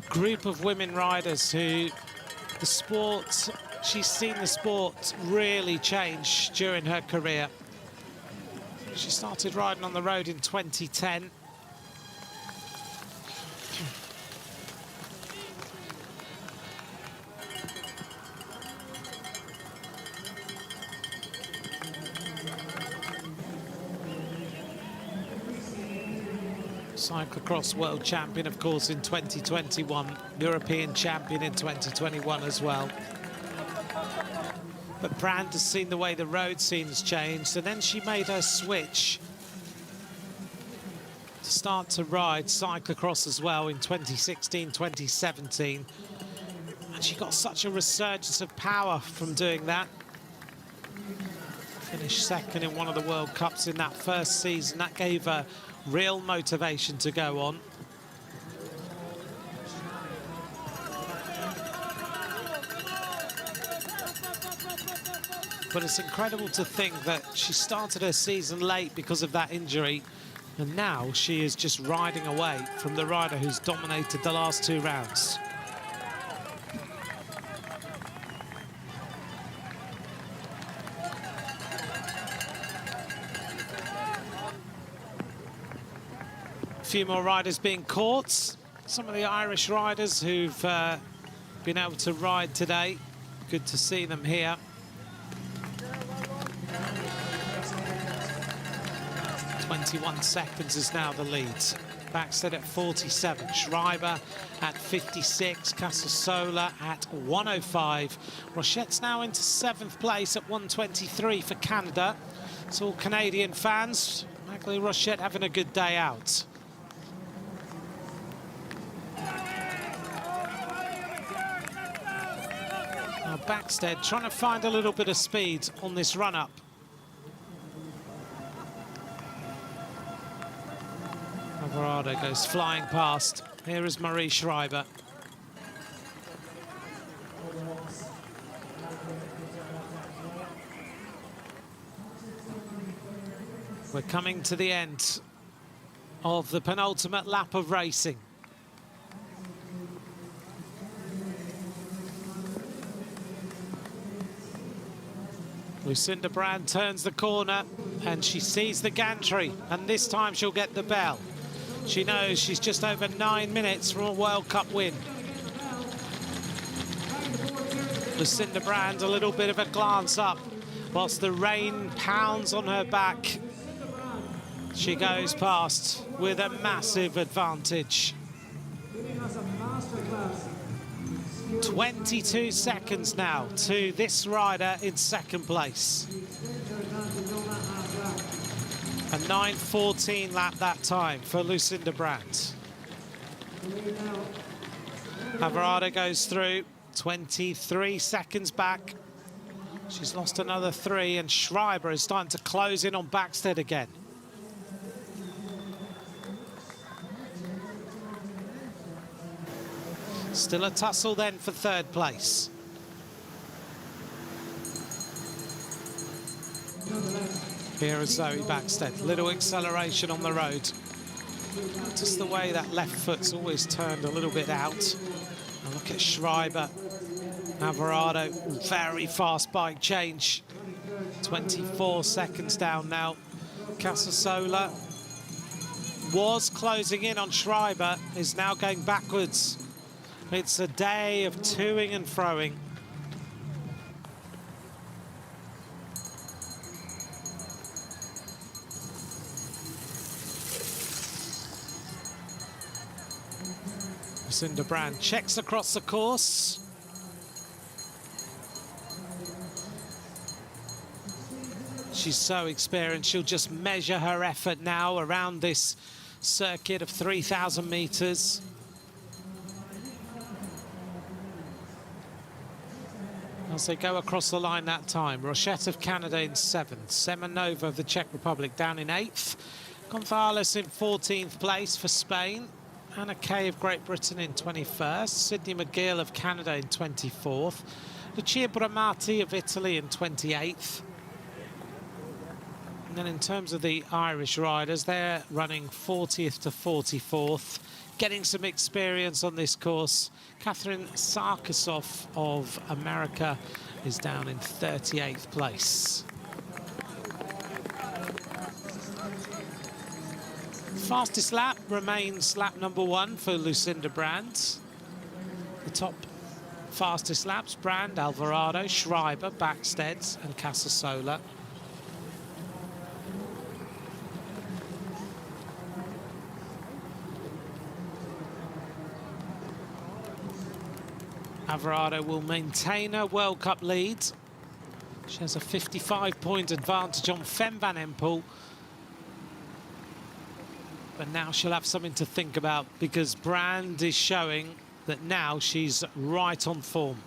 [SPEAKER 1] group of women riders who she's seen the sport really change during her career. She started riding on the road in 2010. Cyclo-cross World Champion, of course, in 2021. European Champion in 2021 as well. But Brand has seen the way the road scene's changed, and then she made her switch to start to ride cyclocross as well in 2016, 2017. And she got such a resurgence of power from doing that. Finished 2nd in one of the World Cups in that first season. That gave her real motivation to go on. But it's incredible to think that she started her season late because of that injury, and now she is just riding away from the rider who's dominated the last 2 rounds. A few more riders being caught. Some of the Irish riders who've been able to ride today. Good to see them here. .21 seconds is now the lead. Backstead at 47, Schreiber at 56, Casasola at 105. Rochette's now into 7th place at 123 for Canada. It's all Canadian fans. Maghalie Rochette having a good day out. Now Backstead trying to find a little bit of speed on this run-up. Alvarado goes flying past. Here is Marie Schreiber. We're coming to the end of the penultimate lap of racing. Lucinda Brand turns the corner and she sees the gantry, and this time she'll get the bell. She knows she's just over 9 minutes from a World Cup win. Lucinda Brand, a little bit of a glance up whilst the rain pounds on her back. She goes past with a massive advantage. 22 seconds now to this rider in second place. A 9:14 lap that time for Lucinda Brand. Alvarado goes through, 23 seconds back. She's lost another 3, and Schreiber is starting to close in on Backstead again. Still a tussle then for third place. Here is Zoe Backstead. Little acceleration on the road. Just the way that left foot's always turned a little bit out. And look at Schreiber. Alvarado, very fast bike change. 24 seconds down now. Casasola was closing in on Schreiber, is now going backwards. It's a day of toing and froing. Lucinda Brand checks across the course. She's so experienced, she'll just measure her effort now around this circuit of 3,000 metres. As they go across the line that time, Rochette of Canada in 7th, Semenova of the Czech Republic down in 8th, Gonzalez in 14th place for Spain, Anna Kay of Great Britain in 21st, Sydney McGill of Canada in 24th, Lucia Bramati of Italy in 28th. And then in terms of the Irish riders, they're running 40th to 44th, getting some experience on this course. Catherine Sarkisoff of America is down in 38th place. Fastest lap remains lap number 1 for Lucinda Brand. The top fastest laps, Brand, Alvarado, Schreiber, Backstead and Casasola. Alvarado will maintain her World Cup lead. She has a 55-point advantage on Fem van Empel. But now she'll have something to think about because Brand is showing that now she's right on form.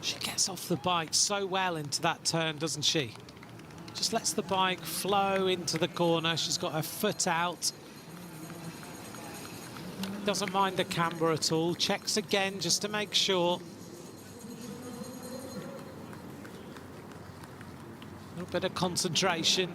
[SPEAKER 1] She gets off the bike so well into that turn, doesn't she? Just lets the bike flow into the corner. She's got her foot out. Doesn't mind the camber at all. Checks again just to make sure. A little bit of concentration.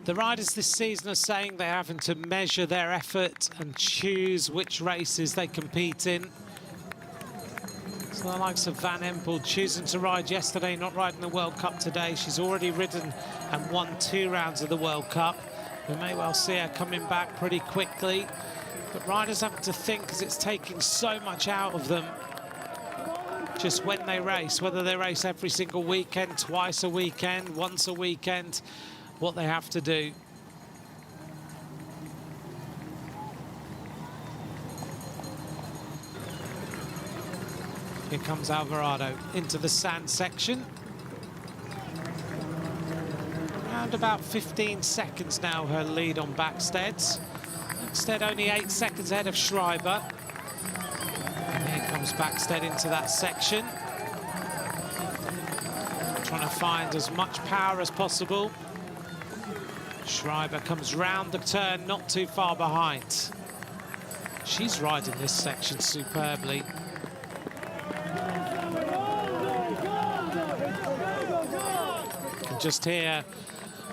[SPEAKER 1] The riders this season are saying they're having to measure their effort and choose which races they compete in. So the likes of Van Empel choosing to ride yesterday, not riding the World Cup today. She's already ridden and won 2 rounds of the World Cup. We may well see her coming back pretty quickly. But riders have to think because it's taking so much out of them just when they race, whether they race every single weekend, twice a weekend, once a weekend, what they have to do. Here comes Alvarado into the sand section. Around about 15 seconds now, her lead on Backstead. Backstead only 8 seconds ahead of Schreiber. And here comes Backstead into that section. Trying to find as much power as possible. Schreiber comes round the turn, not too far behind. She's riding this section superbly. can just hear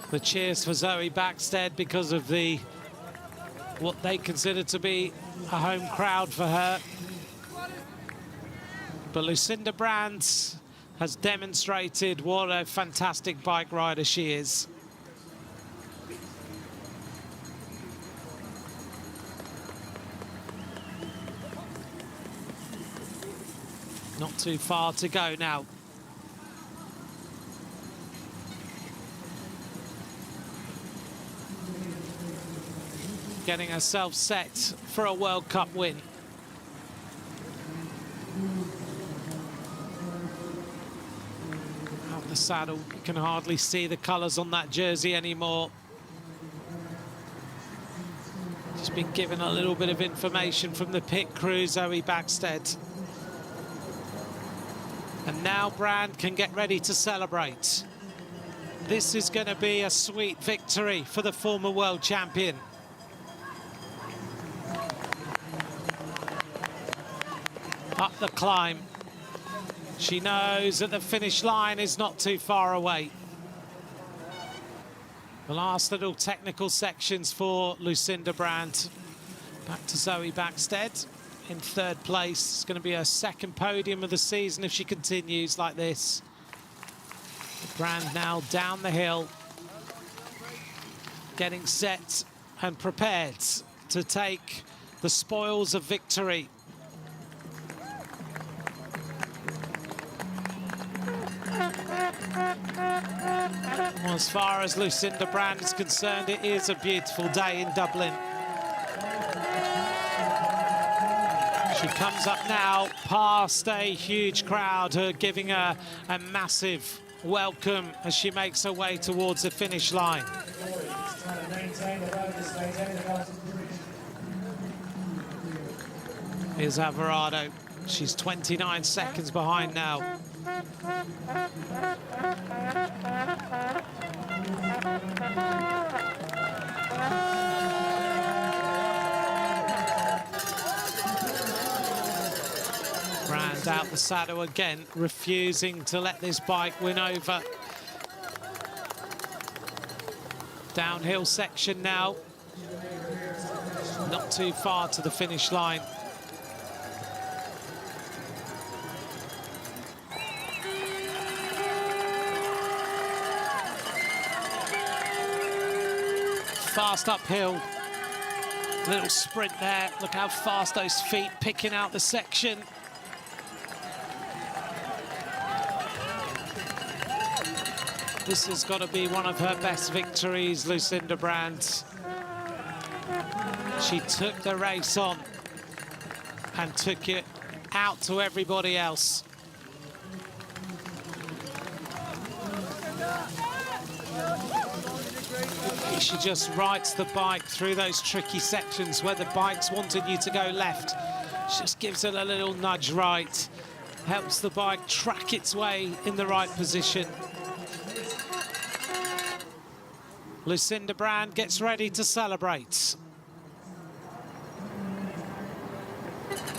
[SPEAKER 1] the cheers for Zoe Backstead because of what they consider to be a home crowd for her. But Lucinda Brandt has demonstrated what a fantastic bike rider she is. Not too far to go now. Getting herself set for a World Cup win. Out the saddle, you can hardly see the colours on that jersey anymore. Just been given a little bit of information from the pit crew, Zoe Backstead. And now Brand can get ready to celebrate. This is going to be a sweet victory for the former world champion. Up the climb. She knows that the finish line is not too far away. The last little technical sections for Lucinda Brandt. Back to Zoe Backstead in third place. It's going to be her second podium of the season if she continues like this. Brandt now down the hill, getting set and prepared to take the spoils of victory. Well, as far as Lucinda Brandt is concerned, it is a beautiful day in Dublin. She comes up now past a huge crowd who are giving her a massive welcome as she makes her way towards the finish line. Here's Alvarado. She's 29 seconds behind now. Brand out the saddle again, refusing to let this bike win over. Downhill section now. Not too far to the finish line. Fast uphill. Little sprint there. Look how fast those feet picking out the section. This has got to be one of her best victories, Lucinda Brandt. She took the race on and took it out to everybody else. She just rides the bike through those tricky sections where the bikes wanted you to go left. She just gives it a little nudge right, helps the bike track its way in the right position. Lucinda Brandt gets ready to celebrate.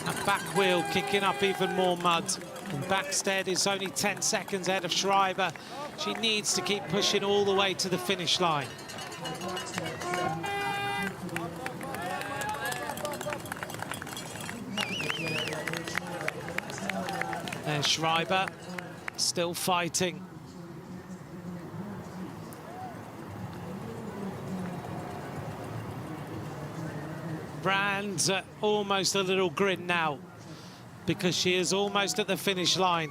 [SPEAKER 1] That back wheel kicking up even more mud. And Backstead is only 10 seconds ahead of Schreiber. She needs to keep pushing all the way to the finish line. There's Schreiber, still fighting. Brand's almost a little grin now because she is almost at the finish line.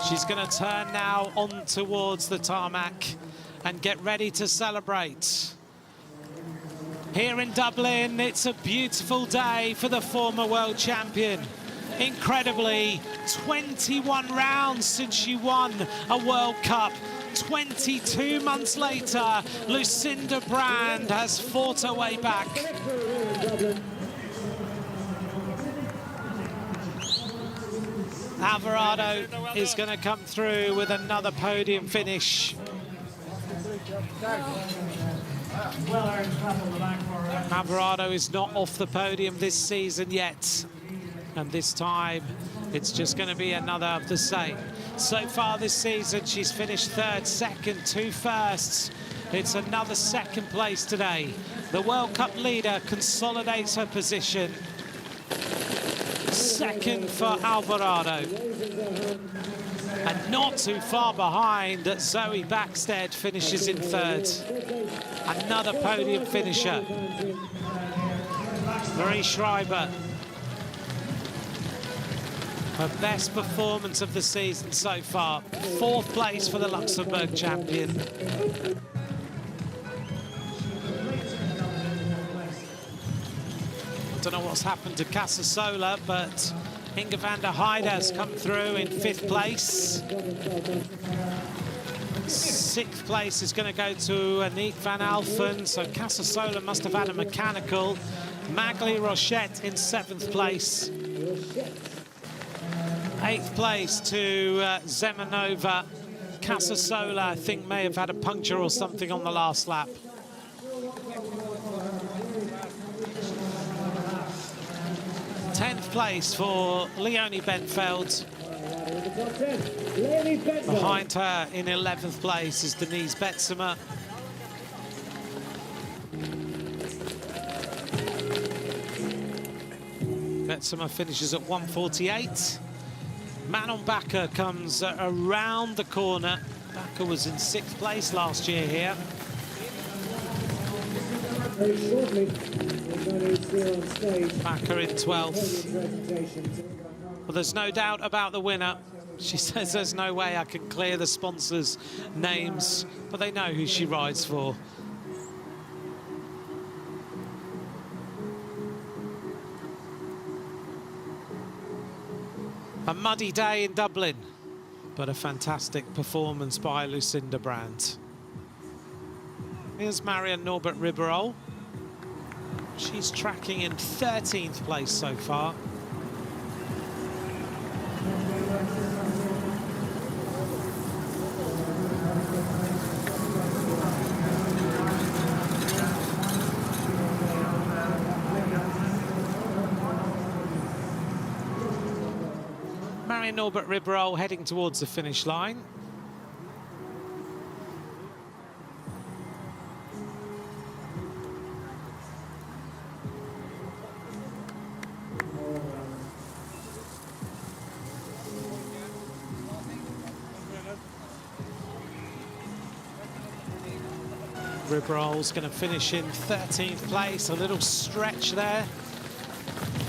[SPEAKER 1] She's going to turn now on towards the tarmac and get ready to celebrate. Here in Dublin, it's a beautiful day for the former world champion. Incredibly, 21 rounds since she won a World Cup. 22 months later, Lucinda Brandt has fought her way back. Alvarado is going to come through with another podium finish. Alvarado is not off the podium this season yet, and this time it's just going to be another of the same. So far this season, she's finished third, second, 2 firsts. It's another second place today. The World Cup leader consolidates her position. Second for Alvarado. And not too far behind, Zoe Backstead finishes in third. Another podium finisher. Marie Schreiber. Her best performance of the season so far. 4th place for the Luxembourg champion. Don't know what's happened to Casasola, but Inge van der Heide has come through in 5th place. 6th place is going to go to Aniek van Alphen, so Casasola must have had a mechanical. Magli Rochette in 7th place. 8th place to Zemanova. Casasola, I think, may have had a puncture or something on the last lap. 10th place for Leonie Benfeld. Behind her in 11th place is Denise Betzemer. Betzemer finishes at 1:48. Manon Bakker comes around the corner. Bakker was in 6th place last year here.
[SPEAKER 6] Very shortly,
[SPEAKER 1] Bakker in 12th. Well, there's no doubt about the winner. She says there's no way I can clear the sponsors' names, but they know who she rides for. A muddy day in Dublin, but a fantastic performance by Lucinda Brandt. Here's Marion Norbert Ribeirol. She's tracking in 13th place so far. Marion Norbert Ribeirol heading towards the finish line. Ribeirol's going to finish in 13th place. A little stretch there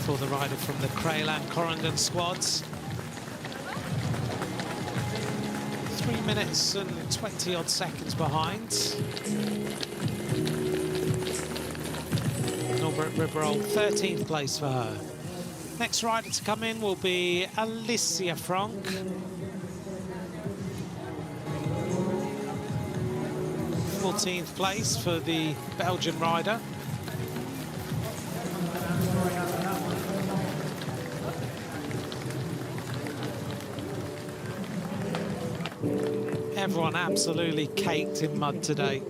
[SPEAKER 1] for the rider from the Crayland-Corendon squads. 3 minutes and 20-odd seconds behind. Norbert Ribeirol, 13th place for her. Next rider to come in will be Alicia Franck. 14th place for the Belgian rider. Everyone absolutely caked in mud today.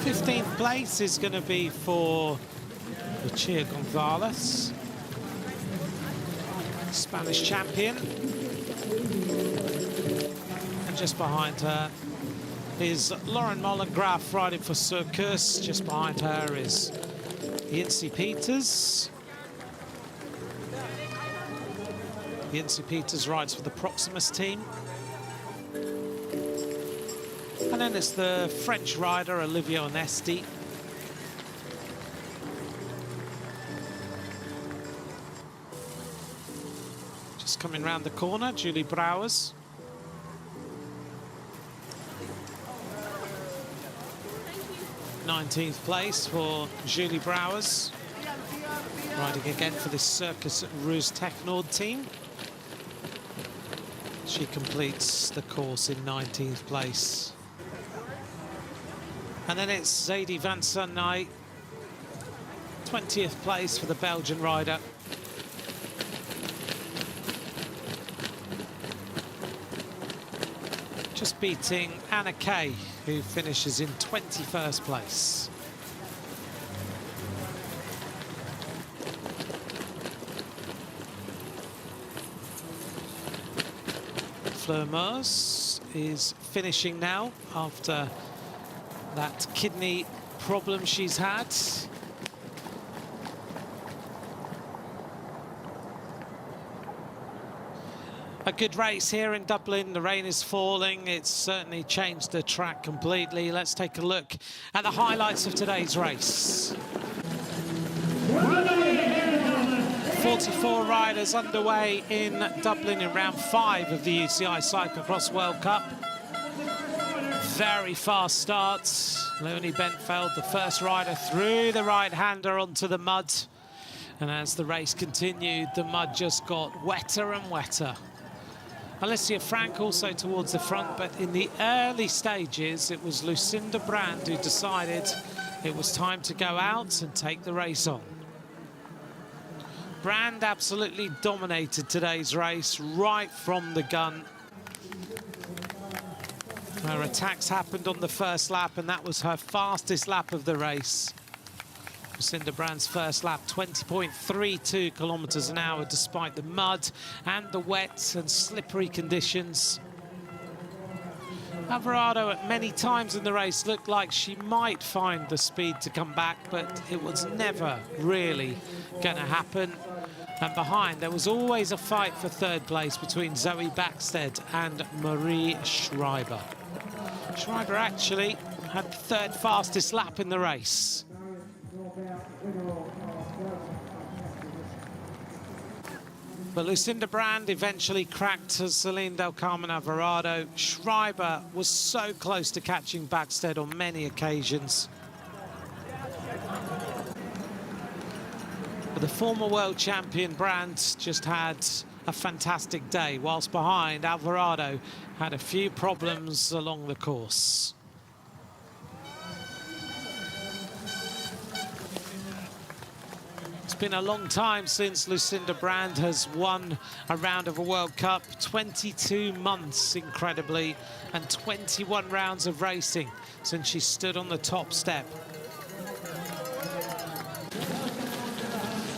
[SPEAKER 1] 15th place is going to be for Lucia Gonzalez, Spanish champion. And just behind her is Lauren Mollengraaf riding for Circus. Just behind her is Yinsi Peters. Yinsi Peters rides for the Proximus team. And then it's the French rider, Olivier Onesti. Just coming round the corner, Julie Brouwers. Thank you. 19th place for Julie Brouwers. Riding again for the Circus Rouge Technord team. She completes the course in 19th place. And then it's Zadie van Sunny, 20th place for the Belgian rider. Just beating Anna Kay, who finishes in 21st place. Fleumeuse is finishing now after that kidney problem she's had. A good race here in Dublin. The rain is falling. It's certainly changed the track completely. Let's take a look at the highlights of today's race. 44 riders underway in Dublin in round 5 of the UCI Cyclo-cross World Cup. Very fast starts. Leonie Bentfeld, the first rider, threw the right-hander onto the mud. And as the race continued, the mud just got wetter and wetter. Alessia Frank also towards the front, but in the early stages, it was Lucinda Brand who decided it was time to go out and take the race on. Brand absolutely dominated today's race right from the gun. Her attacks happened on the first lap, and that was her fastest lap of the race. Lucinda Brand's first lap, 20.32 kilometers an hour, despite the mud and the wet and slippery conditions. Alvarado at many times in the race looked like she might find the speed to come back, but it was never really going to happen. And behind, there was always a fight for third place between Zoe Backstead and Marie Schreiber. Schreiber actually had the third fastest lap in the race. But Lucinda Brand eventually cracked Celine Del Carmen Alvarado. Schreiber was so close to catching Backstead on many occasions. But the former world champion Brand just had a fantastic day, whilst behind Alvarado had a few problems along the course. It's been a long time since Lucinda Brand has won a round of a World Cup. 22 months, incredibly, and 21 rounds of racing since she stood on the top step.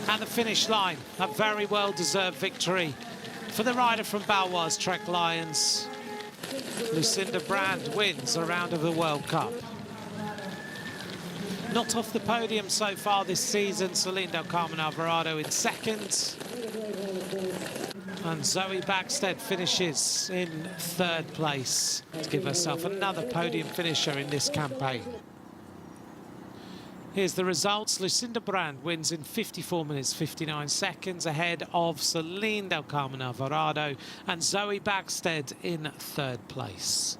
[SPEAKER 1] At the finish line, a very well-deserved victory for the rider from Baloise Trek Lions. Lucinda Brand wins a round of the World Cup. Not off the podium so far this season, Celine Del Carmen Alvarado in second. And Zoe Backstead finishes in third place to give herself another podium finisher in this campaign. Here's the results. Lucinda Brand wins in 54 minutes 59 seconds ahead of Celine Del Carmen Alvarado and Zoe Backstead in third place.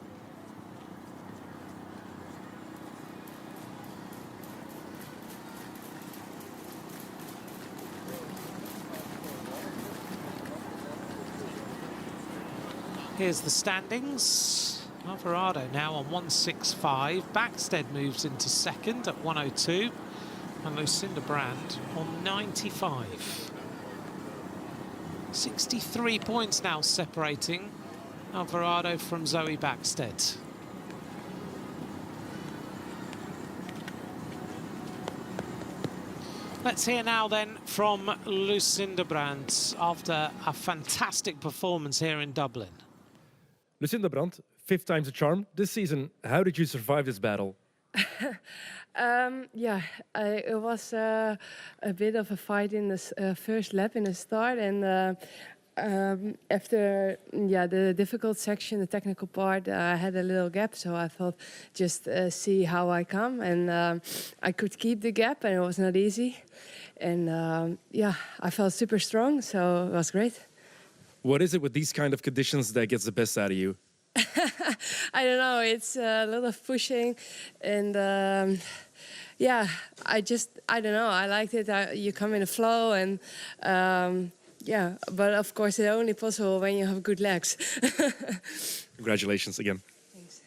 [SPEAKER 1] Here's the standings. Alvarado now on 165. Backstead moves into second at 102. And Lucinda Brand on 95. 63 points now separating Alvarado from Zoe Backstead. Let's hear now then from Lucinda Brand after a fantastic performance here in Dublin.
[SPEAKER 2] Lucinda Brand, 5th time's a charm this season. How did you survive this battle?
[SPEAKER 5] It was a bit of a fight in the first lap in the start, and after the difficult section, the technical part, I had a little gap, so I thought just see how I come, and I could keep the gap, and it was not easy, and I felt super strong, so it was great.
[SPEAKER 2] What is it with these kind of conditions that gets the best out of you?
[SPEAKER 5] I don't know, it's a lot of pushing, and I don't know, I liked it. You come in a flow, and but of course it's only possible when you have good legs.
[SPEAKER 2] Congratulations again.
[SPEAKER 5] Thanks.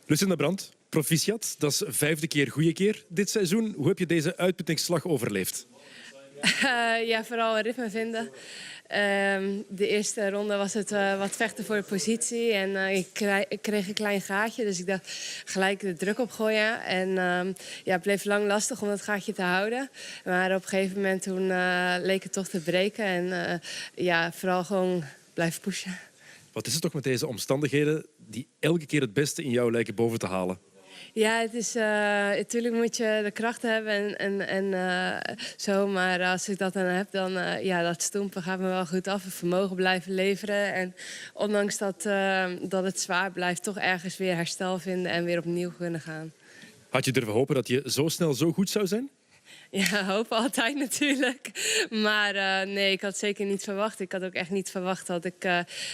[SPEAKER 2] Lucinda Brand, proficiat. Dat is 5e keer goede keer dit seizoen. Hoe heb je deze uitputtingsslag overleefd?
[SPEAKER 5] Vooral een ritme vinden. De eerste ronde was het wat vechten voor de positie. En ik kreeg een klein gaatje, dus ik dacht gelijk de druk opgooien. En het bleef lang lastig om dat gaatje te houden. Maar op een gegeven moment toen leek het toch te breken. En vooral gewoon blijven pushen.
[SPEAKER 2] Wat is het toch met deze omstandigheden die elke keer het beste in jou lijken boven te halen?
[SPEAKER 5] Ja, het is natuurlijk moet je de kracht hebben en zo. Maar als ik dat dan heb, dan ja, dat stoempen gaat me wel goed af. Het vermogen blijven leveren. En ondanks dat het zwaar blijft, toch ergens weer herstel vinden en weer opnieuw kunnen gaan.
[SPEAKER 2] Had je durven hopen dat je zo snel zo goed zou zijn?
[SPEAKER 5] Ja, hopen altijd natuurlijk. Maar nee, ik had zeker niet verwacht. Ik had ook echt niet verwacht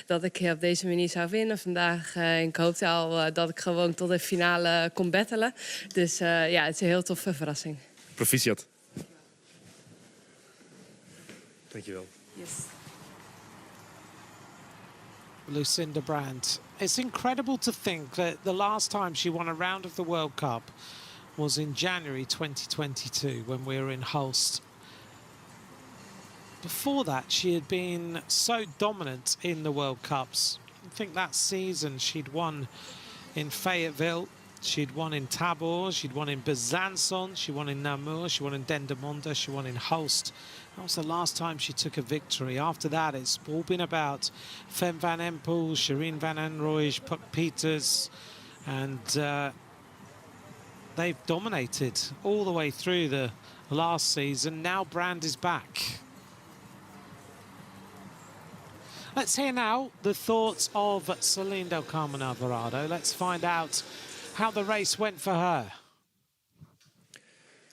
[SPEAKER 5] dat ik op deze manier zou winnen vandaag. Ik hoopte al dat ik gewoon tot de finale kon battelen. Dus ja, het is een heel toffe verrassing.
[SPEAKER 2] Proficiat. Dankjewel.
[SPEAKER 5] Yes.
[SPEAKER 1] Lucinda Brand. It's incredible to think that the last time she won a round of the World Cup was in January 2022 when we were in Hulst. Before that, she had been so dominant in the World Cups. I think that season she'd won in Fayetteville, she'd won in Tabor, she'd won in Besançon, she won in Namur, she won in Dendermonde, she won in Hulst. That was the last time she took a victory. After that, it's all been about Fem van Empel, Shireen van Anrooij, Puck Peters, and they've dominated all the way through the last season. Now Brand is back. Let's hear now the thoughts of Celine Del Carmen Alvarado. Let's find out how the race went for her.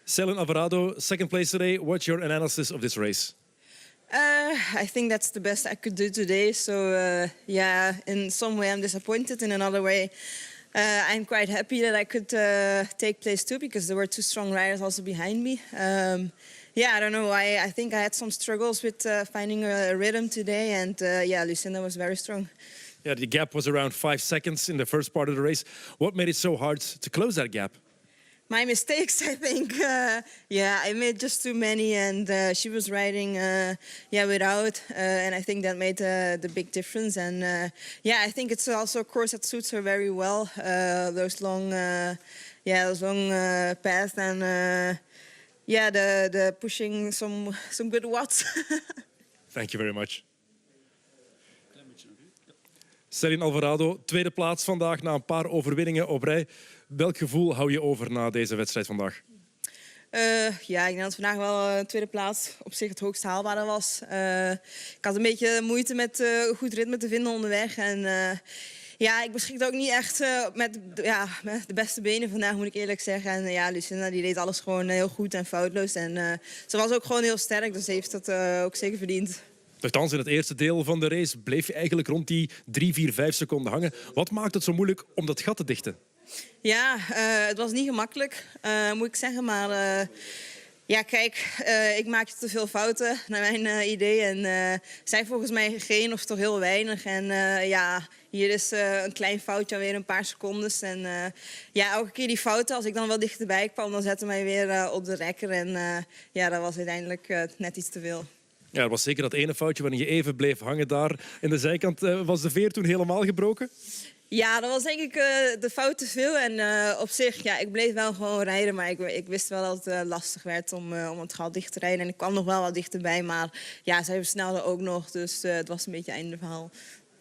[SPEAKER 2] Celine Alvarado, second place today. What's your analysis of this race?
[SPEAKER 3] I think that's the best I could do today. So yeah, in some way I'm disappointed. In another way, I'm quite happy that I could take place too, because there were two strong riders also behind me. Yeah, I don't know. I think I had some struggles with finding a rhythm today, and yeah, Lucinda was very strong.
[SPEAKER 2] Yeah, the gap was around 5 seconds in the first part of the race. What made it so hard to close that gap?
[SPEAKER 3] My mistakes, I think. Yeah, I made just too many, and she was riding, yeah, without, and I think that made the big difference. And yeah, I think it's also a course that suits her very well. Those long, yeah, those long paths, and yeah, the pushing some good watts.
[SPEAKER 2] Thank you very much. Celine Alvarado, tweede plaats vandaag na een paar overwinningen op rij. Welk gevoel hou je over na deze wedstrijd vandaag?
[SPEAKER 3] Ja, ik denk dat vandaag wel een tweede plaats op zich het hoogst haalbare was. Ik had een beetje moeite met goed ritme te vinden onderweg. En ja, ik beschikte ook niet echt met de beste benen vandaag, moet ik eerlijk zeggen. En ja, Lucinda die deed alles gewoon heel goed en foutloos. En ze was ook gewoon heel sterk, dus ze heeft dat ook zeker verdiend.
[SPEAKER 2] Nochtans, in het eerste deel van de race bleef je eigenlijk rond die 3, 4, 5 seconden hangen. Wat maakt het zo moeilijk om dat gat te dichten?
[SPEAKER 3] Ja, het was niet gemakkelijk, moet ik zeggen. Maar ja, kijk, ik maakte te veel fouten naar mijn idee. En zij volgens mij geen of toch heel weinig. En ja, hier is een klein foutje alweer een paar secondes. En ja, elke keer die fouten, als ik dan wel dichterbij kwam, dan zette mij weer op de rekker. En ja, dat was uiteindelijk net iets te veel.
[SPEAKER 2] Ja, er was zeker dat ene foutje waarin je even bleef hangen daar in de zijkant. Was de veer toen helemaal gebroken?
[SPEAKER 3] Ja, dat was denk ik de fout te veel. En op zich, ja, ik bleef wel gewoon rijden. Maar ik wist wel dat het lastig werd om het gat dicht te rijden. En ik kwam nog wel wat dichterbij. Maar ja, zij versnelde ook nog. Dus het was een beetje einde verhaal.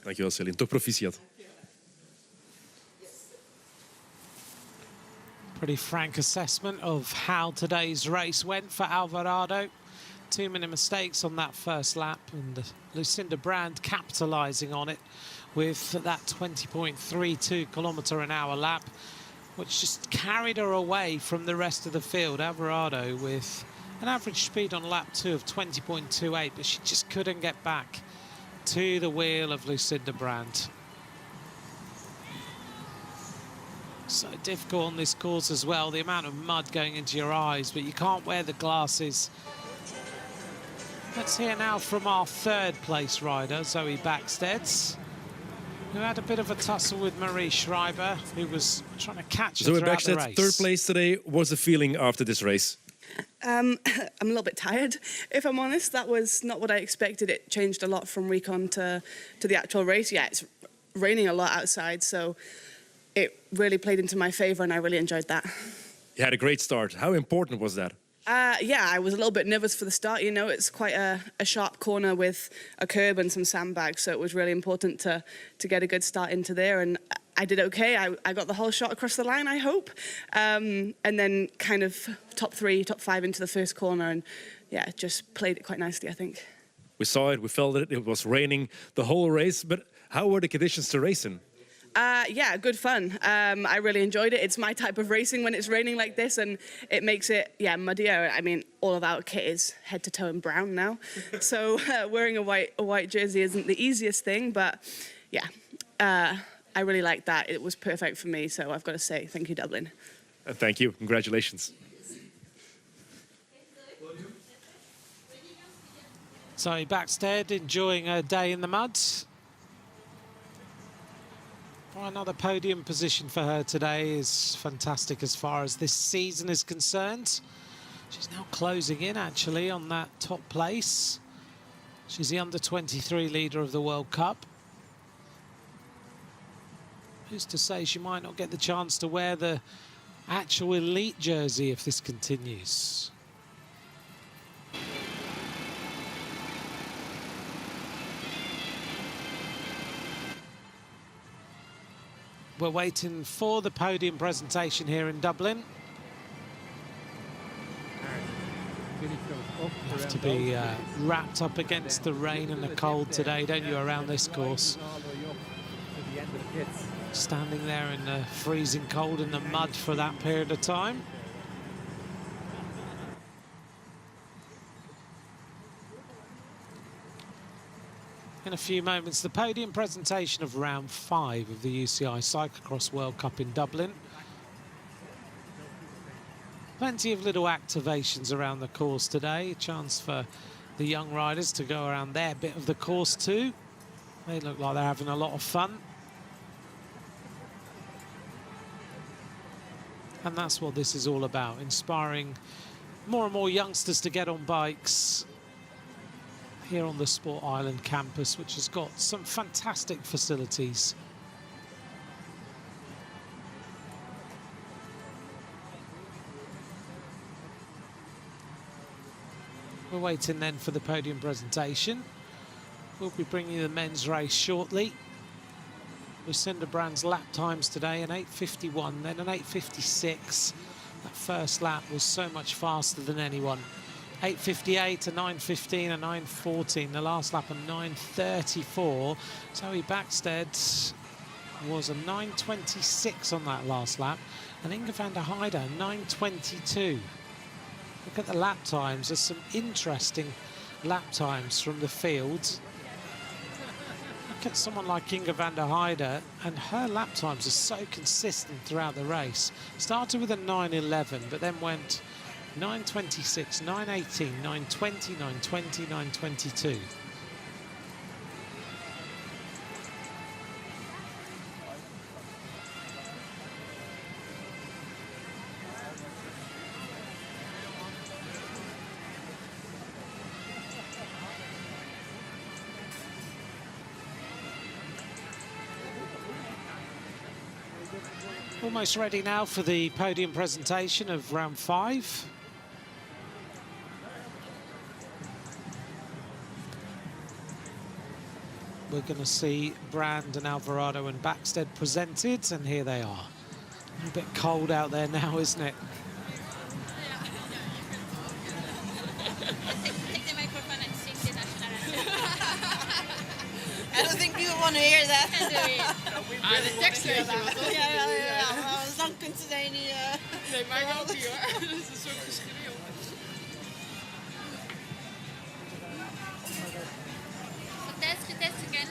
[SPEAKER 2] Dankjewel, Celine. Toch proficiat.
[SPEAKER 1] Pretty frank assessment of how today's race went for Alvarado. 2 minute mistakes on that first lap, and Lucinda Brand capitalising on it with that 20.32 km/h lap, which just carried her away from the rest of the field. Alvarado with an average speed on lap 2 of 20.28, but she just couldn't get back to the wheel of Lucinda Brand. So difficult on this course as well, the amount of mud going into your eyes, but you can't wear the glasses. Let's hear now from our third place rider, Zoe Backstedt, who had a bit of a tussle with Marie Schreiber, who was trying to catch her
[SPEAKER 2] Zoe
[SPEAKER 1] throughout the
[SPEAKER 2] Backstedt,
[SPEAKER 1] race.
[SPEAKER 2] third place today. What's the feeling after this race?
[SPEAKER 4] I'm a little bit tired, if I'm honest. That was not what I expected. It changed a lot from recon to the actual race. Yeah, it's raining a lot outside, so it really played into my favour, and I really enjoyed that.
[SPEAKER 2] You had a great start. How important was that?
[SPEAKER 4] Yeah, I was a little bit nervous for the start. You know, it's quite a sharp corner with a curb and some sandbags, so it was really important to get a good start into there. And I did okay. I got the whole shot across the line, I hope. And then kind of top 3, top 5 into the first corner, and yeah, just played it quite nicely, I think.
[SPEAKER 2] We saw it, we felt it. It was raining the whole race, but how were the conditions to race in?
[SPEAKER 4] Yeah, good fun. I really enjoyed it. It's my type of racing when it's raining like this, and it makes it, yeah, muddier. I mean, all of our kit is head to toe in brown now, so wearing a white jersey isn't the easiest thing, but yeah, I really liked that. It was perfect for me, so I've got to say thank you, Dublin.
[SPEAKER 2] Thank you. Congratulations.
[SPEAKER 1] Zoe Backstead enjoying her day in the mud. Another podium position for her today is fantastic as far as this season is concerned. She's now closing in, actually, on that top place. She's the under-23 leader of the World Cup. Who's to say she might not get the chance to wear the actual elite jersey if this continues? We're waiting for the podium presentation here in Dublin. You have to be wrapped up against the rain and the cold today, don't you, around this course? Standing there in the freezing cold in the mud for that period of time. In a few moments, the podium presentation of round 5 of the UCI Cyclo-cross World Cup in Dublin. Plenty of little activations around the course today. A chance for the young riders to go around their bit of the course too. They look like they're having a lot of fun. And that's what this is all about, inspiring more and more youngsters to get on bikes here on the Sport Island campus, which has got some fantastic facilities. We're waiting then for the podium presentation. We'll be bringing you the men's race shortly. Lucinda Brand's lap times today, an 8:51, then an 8:56. That first lap was so much faster than anyone. 8:58, a 9:15, a 9:14. The last lap, a 9:34. Zoe Backstead was a 9:26 on that last lap. And Inge van der Heide, 9:22. Look at the lap times. There's some interesting lap times from the field. Look at someone like Inge van der Heide, and her lap times are so consistent throughout the race. Started with a 9:11, but then went 9:26, 9:18, 9:20, 9:20, 9:22. Almost ready now for the podium presentation of round 5. We're going to see Brand and Alvarado and Backstead presented, and here they are. A little bit cold out there now, isn't it?
[SPEAKER 3] I don't think people want to hear that.
[SPEAKER 5] De tekst weet je wel.
[SPEAKER 3] Ja. Dan kunt ze daar niet...
[SPEAKER 5] Nee, mij ook niet hoor. Dat is een soort geschreeuw.
[SPEAKER 7] Getest again.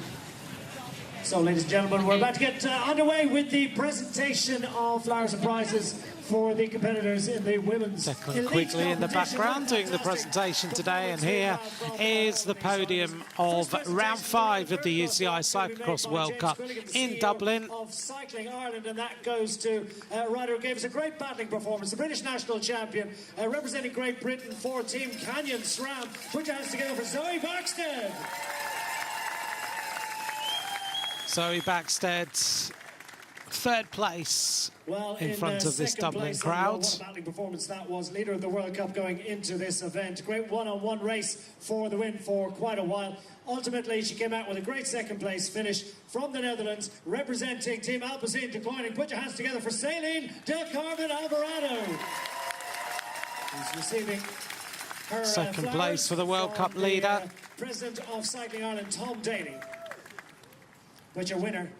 [SPEAKER 6] So, ladies and gentlemen, we're about to get underway with the presentation of flowers and prizes for the competitors in the women's
[SPEAKER 1] Declan quickly in the background doing the presentation today, and here is the podium of round 5 of the UCI Cyclo-cross World Cup in Dublin.
[SPEAKER 6] Of Cycling Ireland, and that goes to a rider who gave us a great battling performance, the British national champion, representing Great Britain for Team Canyon SRAM. Put your hands together for Zoe Backstead.
[SPEAKER 1] Zoe Backstead third place
[SPEAKER 6] Well,
[SPEAKER 1] in front of this
[SPEAKER 6] second
[SPEAKER 1] Dublin
[SPEAKER 6] place,
[SPEAKER 1] crowd.
[SPEAKER 6] What a battling performance that was. Leader of the World Cup going into this event. Great one-on-one race for the win for quite a while. Ultimately, she came out with a great second place finish from the Netherlands, representing Team Alpecin declining. Put your hands together for Celine del Carmen Alvarado. Who's receiving her
[SPEAKER 1] Second
[SPEAKER 6] flowers
[SPEAKER 1] place for the World
[SPEAKER 6] from
[SPEAKER 1] Cup leader.
[SPEAKER 6] President of Cycling Ireland, Tom Daly. But your winner,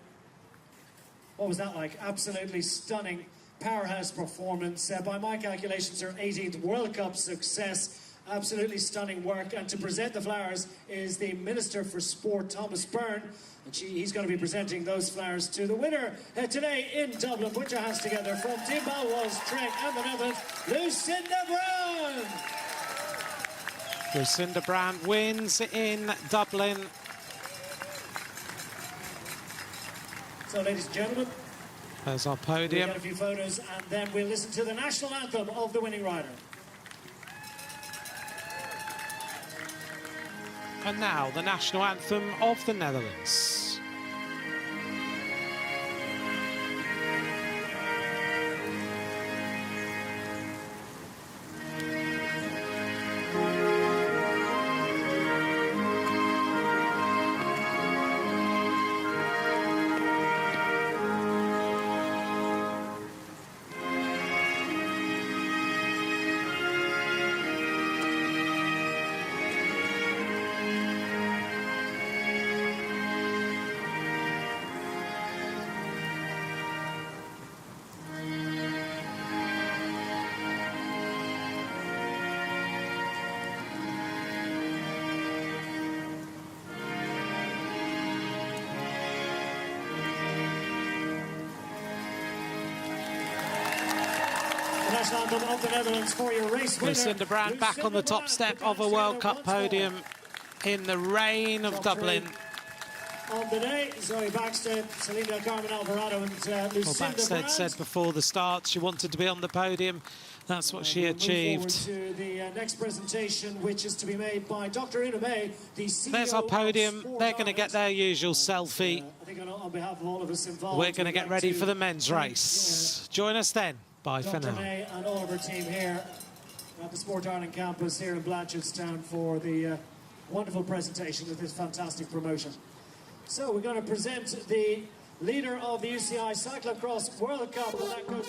[SPEAKER 6] what was that like? Absolutely stunning powerhouse performance. By my calculations, her 18th World Cup success. Absolutely stunning work. And to present the flowers is the Minister for Sport, Thomas Byrne. And he's going to be presenting those flowers to the winner today in Dublin. Put your hands together from Team Balwas, Trek and the Netherlands, Lucinda Brand.
[SPEAKER 1] Lucinda Brand wins in Dublin.
[SPEAKER 6] So, ladies and gentlemen,
[SPEAKER 1] There's our
[SPEAKER 6] we'll
[SPEAKER 1] podium.
[SPEAKER 6] get a few photos and then we'll listen to the national anthem of the winning rider.
[SPEAKER 1] And now the national anthem of the Netherlands.
[SPEAKER 6] The national anthem of the Netherlands for your race winner.
[SPEAKER 1] Lucinda Brand back on the top step of a World Cup podium in the rain of Dublin.
[SPEAKER 6] On the day, Zoe Backstead, Celine del Carmen Alvarado and
[SPEAKER 1] Well,
[SPEAKER 6] Lucinda
[SPEAKER 1] Backstead
[SPEAKER 6] Brand.
[SPEAKER 1] said before the start she wanted to be on the podium. That's what she
[SPEAKER 6] We'll move
[SPEAKER 1] achieved.
[SPEAKER 6] forward to the next presentation, which is to be made by Dr. Ina May, the CEO
[SPEAKER 1] There's our
[SPEAKER 6] of
[SPEAKER 1] podium.
[SPEAKER 6] Sport
[SPEAKER 1] They're going to get
[SPEAKER 6] Ireland.
[SPEAKER 1] their usual selfie.
[SPEAKER 6] I think on behalf of all of us involved,
[SPEAKER 1] We're going to
[SPEAKER 6] we'd
[SPEAKER 1] get
[SPEAKER 6] like
[SPEAKER 1] ready
[SPEAKER 6] to
[SPEAKER 1] for the men's
[SPEAKER 6] thank,
[SPEAKER 1] race. Join us then. Bye for
[SPEAKER 6] Dr.
[SPEAKER 1] now.
[SPEAKER 6] May and all of her team here at the Sport Ireland campus here in Blanchardstown for the wonderful presentation of this fantastic promotion. So we're going to present the leader of the UCI Cyclo-cross World Cup, and that goes